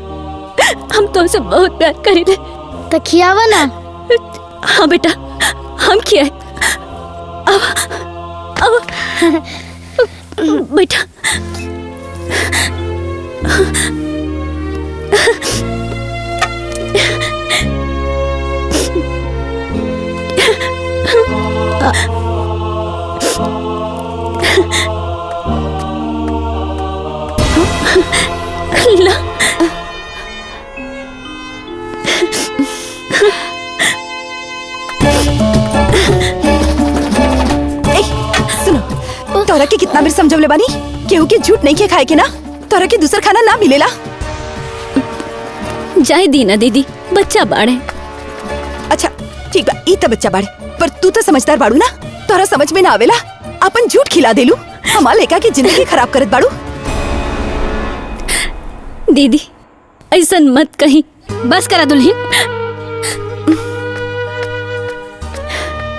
हम तो से बहुत प्यार करीले। तो खियावा ना। हाँ बेटा हम खियाए। अब बेटा ला सुनो, तोरा के कितना बेर समझवले बानी केहू के झूठ नहीं के खाए के ना, तोरा के दूसर खाना ना मिलेला। जाए दी ना दीदी, बच्चा बाड़े। अच्छा ठीक बा, ई त बच्चा बाड़े, पर तू तो समझदार बाड़ू ना, तोरा समझ में ना आवेला अपन झूठ खिला देलू, हमार लड़का की जिंदगी खराब करत बाड़ू। दीदी ऐसा मत कहीं, बस करा दुल्हन।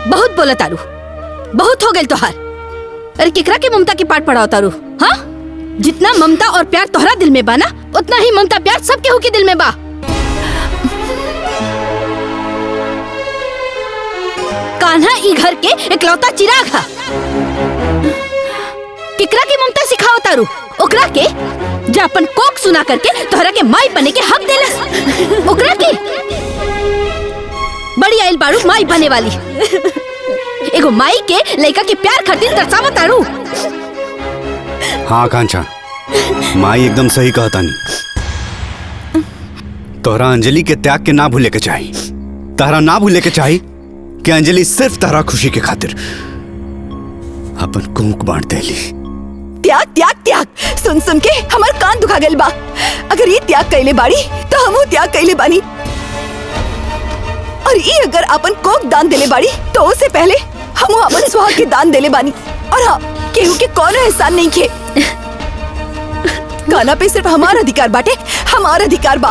बहुत बोला तारू, बहुत हो गए तोहार। अरे केकरा के ममता की पाठ पढ़ाओ तारू? हाँ, जितना ममता और प्यार तोहरा दिल में बा ना, उतना ही ममता प्यार सब केहू के दिल में बा। कान्हा ई घर के इकलौता चिराग है। केकरा की ममता सिखाओ तारू? ओकरा के जो अपन कोक सुना करके तोहरा के माई बने के हक देलस, ओकरा के बड़ी आइल बारू माई बने वाली। एगो माई के लड़का के प्यार खातिर तरसावा तारू। हाँ आकांक्षा, माई एकदम सही कहता नहीं। तोहरा अंजलि के त्याग के ना भूले के चाहिए, तहरा ना भूले के चाहिए कि अंजलि सिर्फ तहरा खुशी के खातिर अपन कोक बांट देली। त्याग त्याग त्याग, सुन सुन के हमार कान दुखा गइल बा। अगर ये त्याग कैले बाड़ी तो हमहू त्याग कैले बानी, और ये अगर अपन कोक दान देले बाड़ी तो उससे पहले हमहू अपन सुहाग के दान देले बानी। और हाँ, केहू के कोनो एहसान नहीं खे, गाना पे सिर्फ हमारा अधिकार बाटे, हमारा अधिकार बा।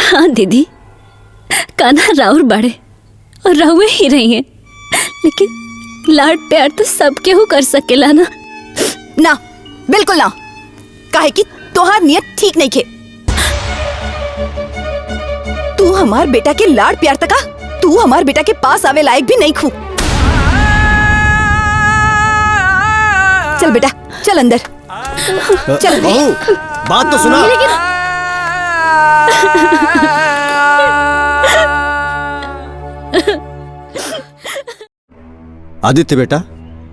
हाँ दीदी, कान्हा राउर बाड़े और राउए ही रही हैं, लेकिन लाड प्यार तो सब केहू कर सकेला ना। ना, बिल्कुल ना, काहे कि तोहार नियत ठीक नहीं खे। तू हमार बेटा के लाड प्यार तका, तू हमार बेटा के पास आवे लायक भी नहीं खू। चल बेटा, चल अंदर चल। बहू बात तो सुना। आदित्य बेटा,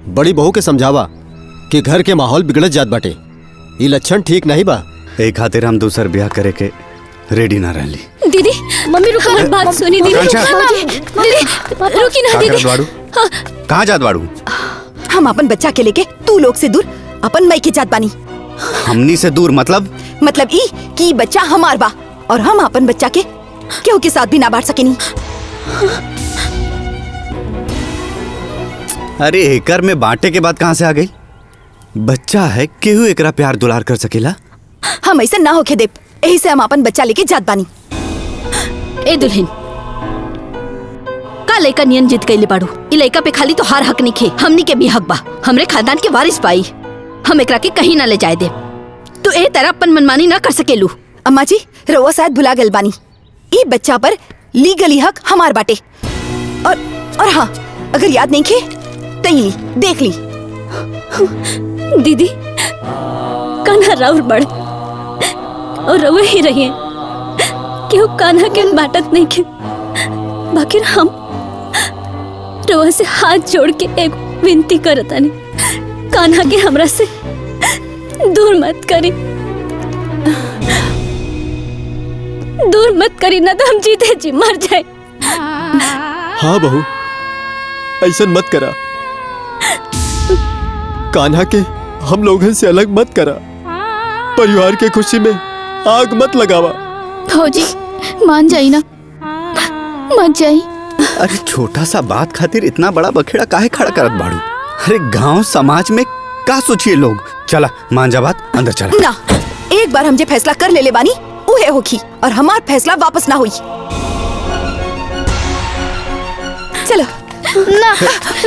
बड़ी बहू के समझावा कि घर के माहौल बिगड़त जात बाटे, ये लक्षण ठीक नहीं बा। एक खातिर हम दूसर ब्याह करे के रेडी ना रहली। दीदी मम्मी रुको, हमारी बात सुनी दीदी। दीदी रुकी ना दीदी। कहाँ जात बाड़ू? हम अपन बच्चा के लेके तू लोग से दूर अपन मई के जात बानी। हमनी से दूर मतलब? मतलब ई कि बच्चा हमार बा और हम अपन बच्चा के केहू के साथ भी ना बांट सकेनी। अरे एकर में बांटे के बाद कहाँ से आ गई? बच्चा है, केहू एकरा प्यार दुलार कर सकेला? हम ऐसे ना होके देव, यही से हम अपन बच्चा लेके जात बानी। ए दुल्हन, का लइका नियन जिद कइले बाड़ू? ई लइका पे खाली तो हार हक नहीं खे, हमनी के भी हक बा। हमरे खानदान के वारिस पाई, हम एकरा के कहीं ना ले जाए दे। तो ए तरह अपन मनमानी ना कर सकेलू। अम्मा जी, रउआ शायद भुला गइल बानी, ई बच्चा पर लीगली हक हमार बाटे। और हाँ, अगर याद नहीं खे तो ली, देख ली। दीदी कान्हा राउर बड़ और रवे ही रहिए, क्यों कान्हा के बाटत नहीं के। बाकी हम रवा से हाथ जोड़ के एक विनती करतानी, कान्हा के हमरा से दूर मत करी, दूर मत करी, ना तो हम जीते जी मर जाए। हाँ बहू, ऐसा मत करा, कान्हा के हम लोगन से अलग मत करा। परिवार के खुशी में आग मत लगावा। भौजी मान जाई ना, मत जाई। अरे छोटा सा बात खातिर इतना बड़ा बखेड़ा काहे खड़ा करत बाड़ू? अरे गांव समाज में का सोचिए लोग। चला मान जा बात, अंदर चला। ना, एक बार हम जे फैसला कर ले बानी उहे होखी और हमार फैसला वापस ना हुई। चलो ना,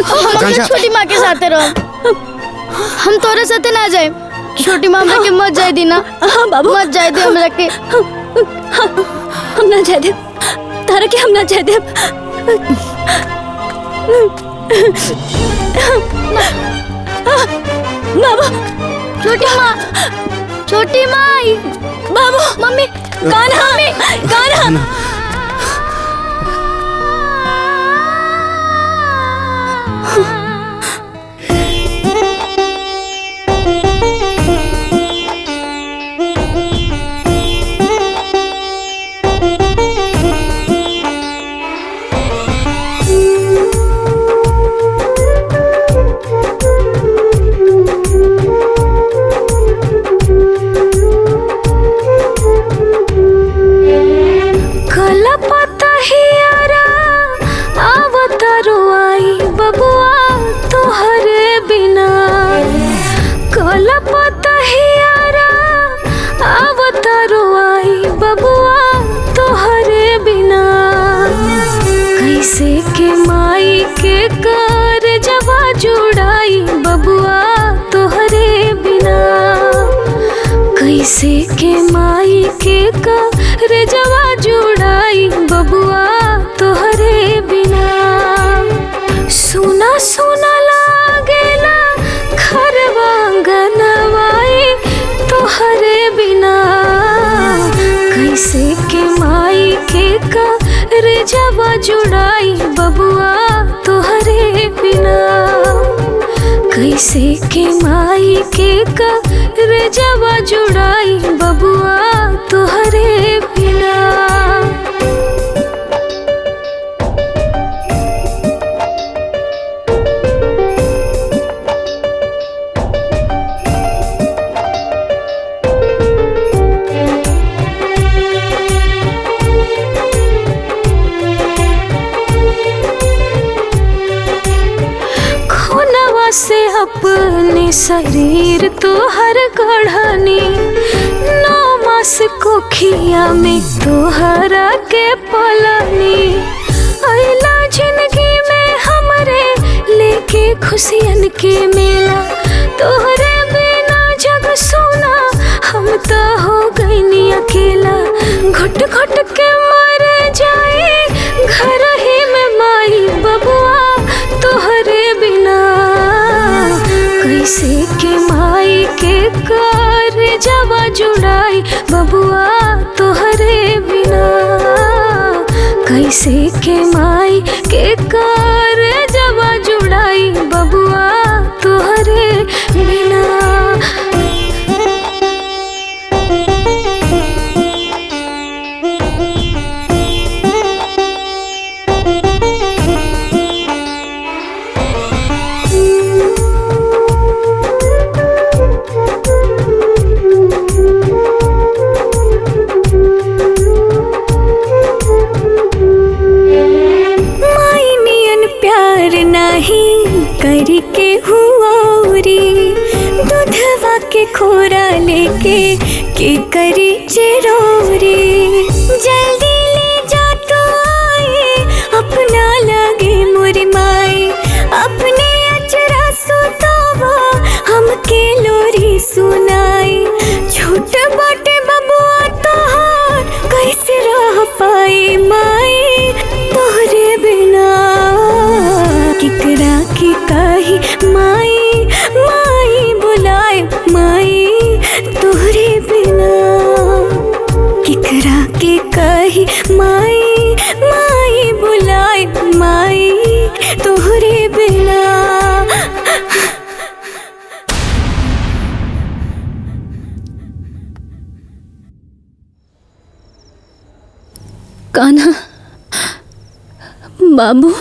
हम अपने छोटी माँ के साथ रहो। हम तोरे साथे ना जाए। छोटी माँ के मत जाए दी ना। हाँ बाबू, मत जाए दे हमरा के। हम ना जाए दे तारा के, हम ना जाए दे। बाबू, छोटी माँ, छोटी माँ, बाबू, मम्मी, कान्हा, कान्हा। कैसे के माई के कर जवा जुड़ाई बबुआ तोहरे बिना। सुना सुना लागेला खरवा गनवाई तोहरे बिना। कैसे के माई के कर जवा जुड़ाई बबुआ तोहरे बिना। कैसे के माई के कर जवा जुड़ाई बबुआ तोहरे बिना। खोनवा से अपने शरीर तोहर गढ़नी। 9 मास कोखिया में तोहरा के पलनी। अइला जिंदगी में हमरे लेके खुशियन के मेला। तोहरे बिना जग सोना हम तो हो गईनी अकेला। घुट घुट के मर जाए घर ही में माई बबुआ तोहरे बिना। कैसे के माई के कर जवा जुड़ाई बबुआ तोहरे बिना। कैसे के माई के कर जवा जुड़ाई बबुआ तोहरे बिना। करी के हुआरी दूधवा के खोरा लेके के करी चिरोरी। जल्दी ले जा तो आए अपना लगे मोरी माई। अपने अचरा सुतावा हमके लोरी सुनाई। छोट बाटे बबुआ तोहार कैसे रह पाई माई तोहरे बिना। किकरा की कही माई माई बुलाए माई तोहरे बिना। किकरा के कही माई माई बुलाए माई तोहरे बिना। कान्हा बाबू,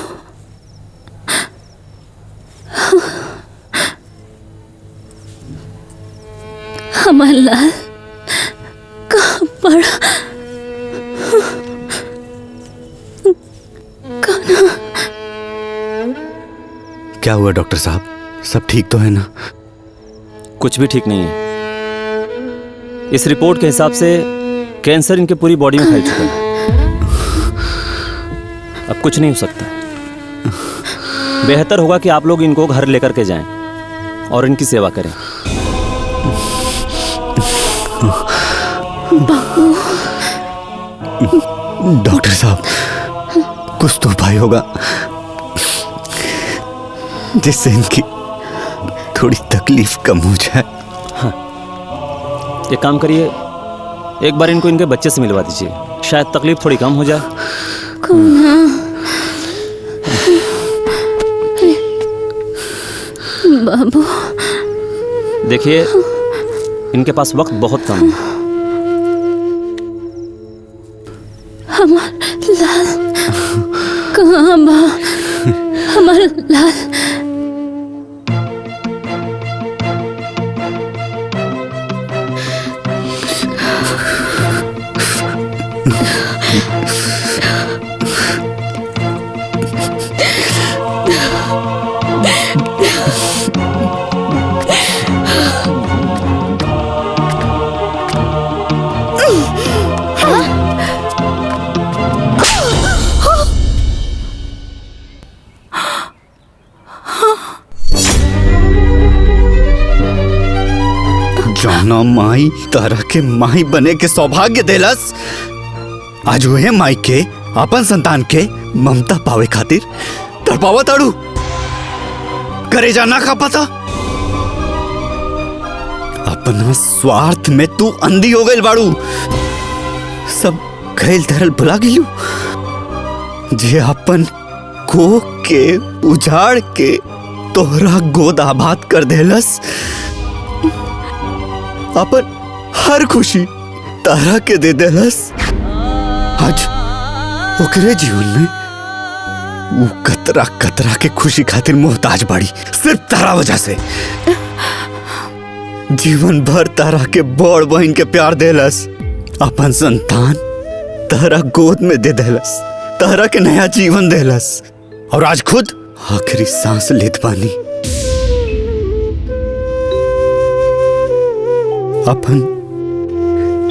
हमार लाल कहाँ क्या हुआ डॉक्टर साहब? सब ठीक तो है ना? कुछ भी ठीक नहीं है। इस रिपोर्ट के हिसाब से कैंसर इनके पूरी बॉडी में फैल चुका है। अब कुछ नहीं हो सकता। बेहतर होगा कि आप लोग इनको घर लेकर के जाएं और इनकी सेवा करें। डॉक्टर साहब, कुछ तो उपाय होगा जिससे इनकी थोड़ी तकलीफ कम हो जाए। हाँ, एक काम करिए, एक बार इनको इनके बच्चे से मिलवा दीजिए, शायद तकलीफ थोड़ी कम हो जाए। बाबू देखिए, इनके पास वक्त बहुत कम है। हमार लाल कहाँ बा? हमार लाल जाना माई तारा के माई बने के सौभाग्य देलस। आज हुए माई के अपन संतान के ममता पावे खातिर तड़पावा ताड़ू करे जाना खा पता। अपना स्वार्थ में तू अंधी हो गई बाड़ू। सब खेल धरल भुला गिलू जे अपन को के उजाड़ के तोहरा गोद आबाद कर देलस। अपन हर खुशी तारा के दे देलस। आज ओकरे जीवन में वो कतरा कतरा के खुशी खातिर मोहताज बाड़ी, सिर्फ तारा वजह से। जीवन भर तारा के बड़ बहन के प्यार देलस। अपन संतान तारा गोद में दे देलस, तारा के नया जीवन देलस। और आज खुद आखिरी सांस लेत पानी अपन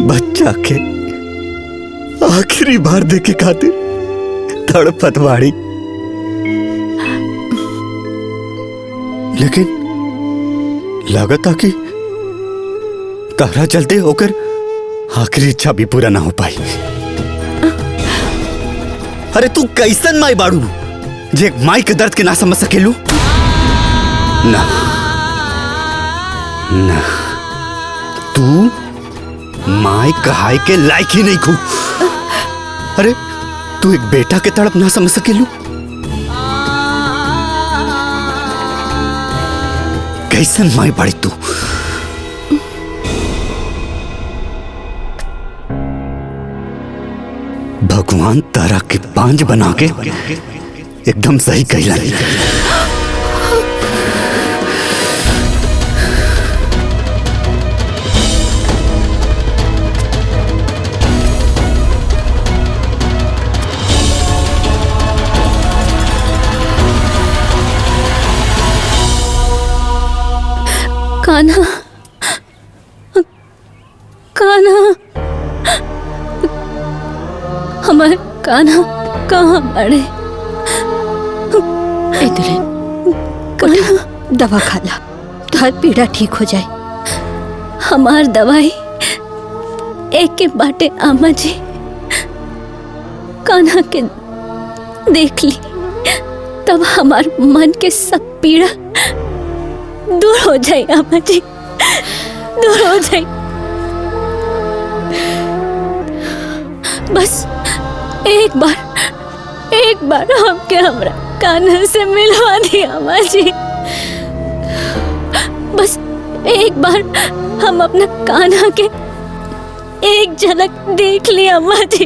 बच्चा के आखिरी बार देखे खातिर तड़पत बाड़ी। लेकिन लगता कि तारा चलते होकर आखिरी इच्छा भी पूरा ना हो पाई। अरे तू कैसन माई बाड़ू जे माई के दर्द के ना समझ सकेलू? ना ना, तू माई कहाई के लायक ही नहीं खू। अरे तू एक बेटा के तड़प ना समझ सकेलू? कैसन माई बाड़ी तू? भगवान तारा के बांझ बना के एकदम सही कहला। कान्हा, कान्हा, हमारे कान्हा कहाँ बड़े? कान्हा, दवा खा ला, तुहार पीड़ा ठीक हो जाए। हमार दवाई एक के बाटे आमा जी। कान्हा के देख ली तब हमार मन के सब पीड़ा दूर हो जाए। आमा जी दूर हो जाए। बस एक बार हमके हमरा कान्हा से मिलवा दी अम्मा जी। बस एक बार हम अपना कान्हा के एक झलक देख ली अम्मा जी।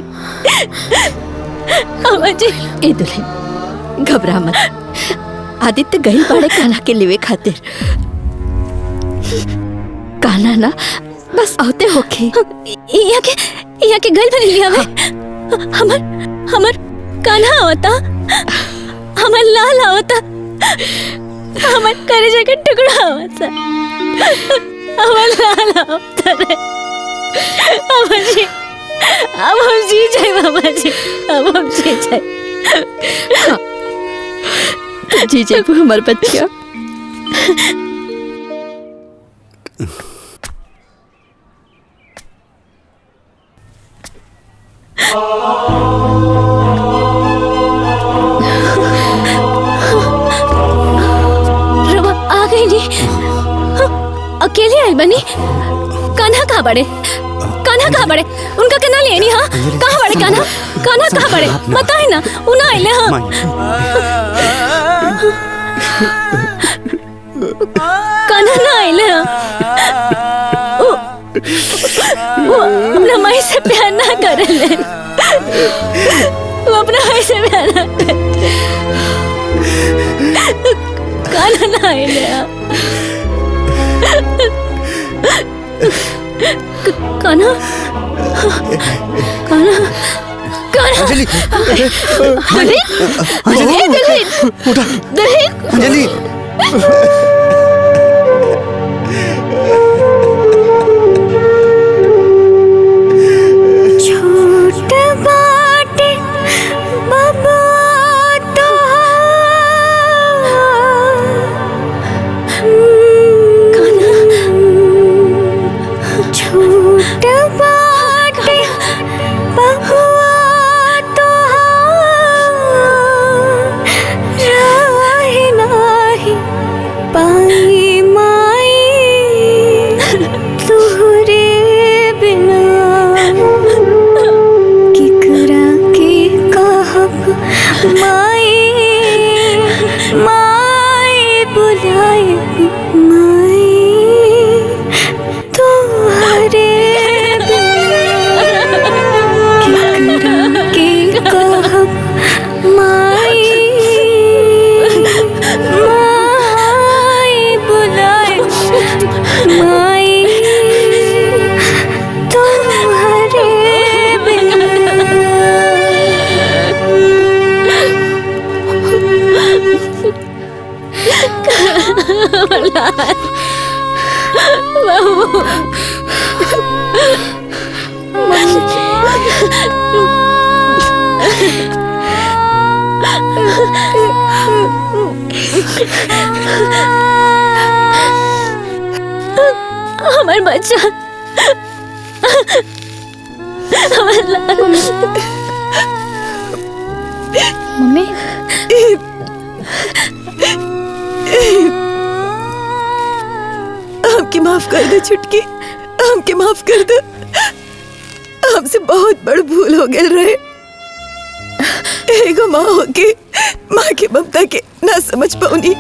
अम्मा जी ए दुल्हन घबरा मत। आदित्य गई बड़े कान्हा के लिवे खातिर। कान्हा ना बस आते होके यहाँ के गल बन लिया हमर कान्हा आवता, हमर लाल आवता। हमार कलेजा के टुकड़ा होता हमार लाला होता रे बाबा जी। अब हम जी जाए बाबा जी, अब हम जी जाए। जी जाए हमारे बच्चा। रवा आ गई नी। अकेले आई बनी। कान्हा कहाँ बड़े? कान्हा कहाँ बड़े? उनका केना ले नी? हाँ कहाँ बड़े कान्हा? कान्हा कहाँ बड़े? बताए ना उना आइले। हाँ कान्हा ना आइले। वो अपना माई से प्यार ना करे ले। वो अपना माई से प्यार ना करे। कान्हा ना आइले। कान्हा कान्हा कान्हा अंजलि अंजलि अंजलि उठा दुल्हन अंजलि छोट बाटे बाबा तो छोट बाटे बाबा तो राही नाही पाई माई तुहरे बिना किकरा के कहब माई माई बुलाए माई तुहरे बिना किकरा के कहब माई माई बुलाए माई तुम्हारे बिना बाबू हमार बच्चा मम्मी हमके माफ कर दे छुटकी, हमके माफ कर दे। हमसे बहुत बड़ भूल हो गया रहे। एगो माँ होके माँ के ममता के ना समझ पाऊनी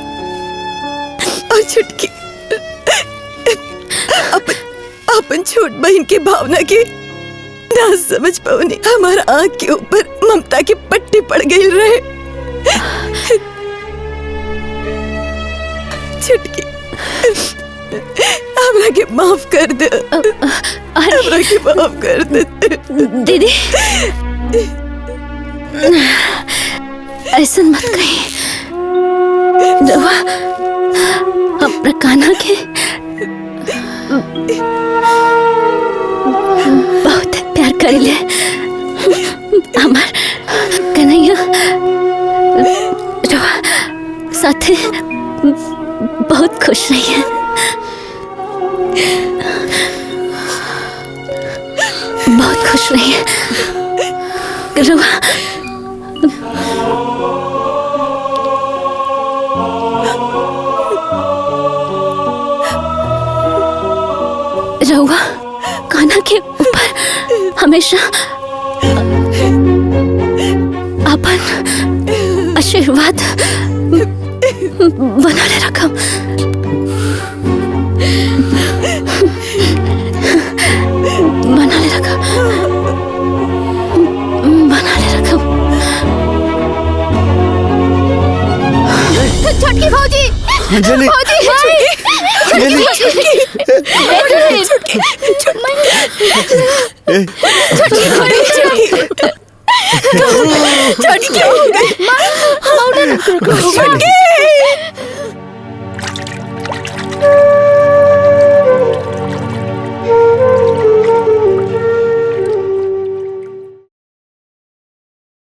और छुटकी अपन छोट बहन की भावना के ना समझ पाऊनी। हमारा आँख के ऊपर ममता की पट्टी पड़ गई रहे। छुटकी हमरा के माफ कर दे, हमरा के माफ कर दे दीदी। ऐसा मत कही। रवा अपना कान्हा के बहुत प्यार कर ले। हमार कन्हैया रवा साथे बहुत खुश रही है। बहुत खुश रही है रवा। रहुआ कान्हा के ऊपर हमेशा अपन आशीर्वाद बनाले रखम। बनाले रखम, बनाले रखम। छोटकी भौजी, अंजलि भौजी, अंजलि छोटी क्या हो गई?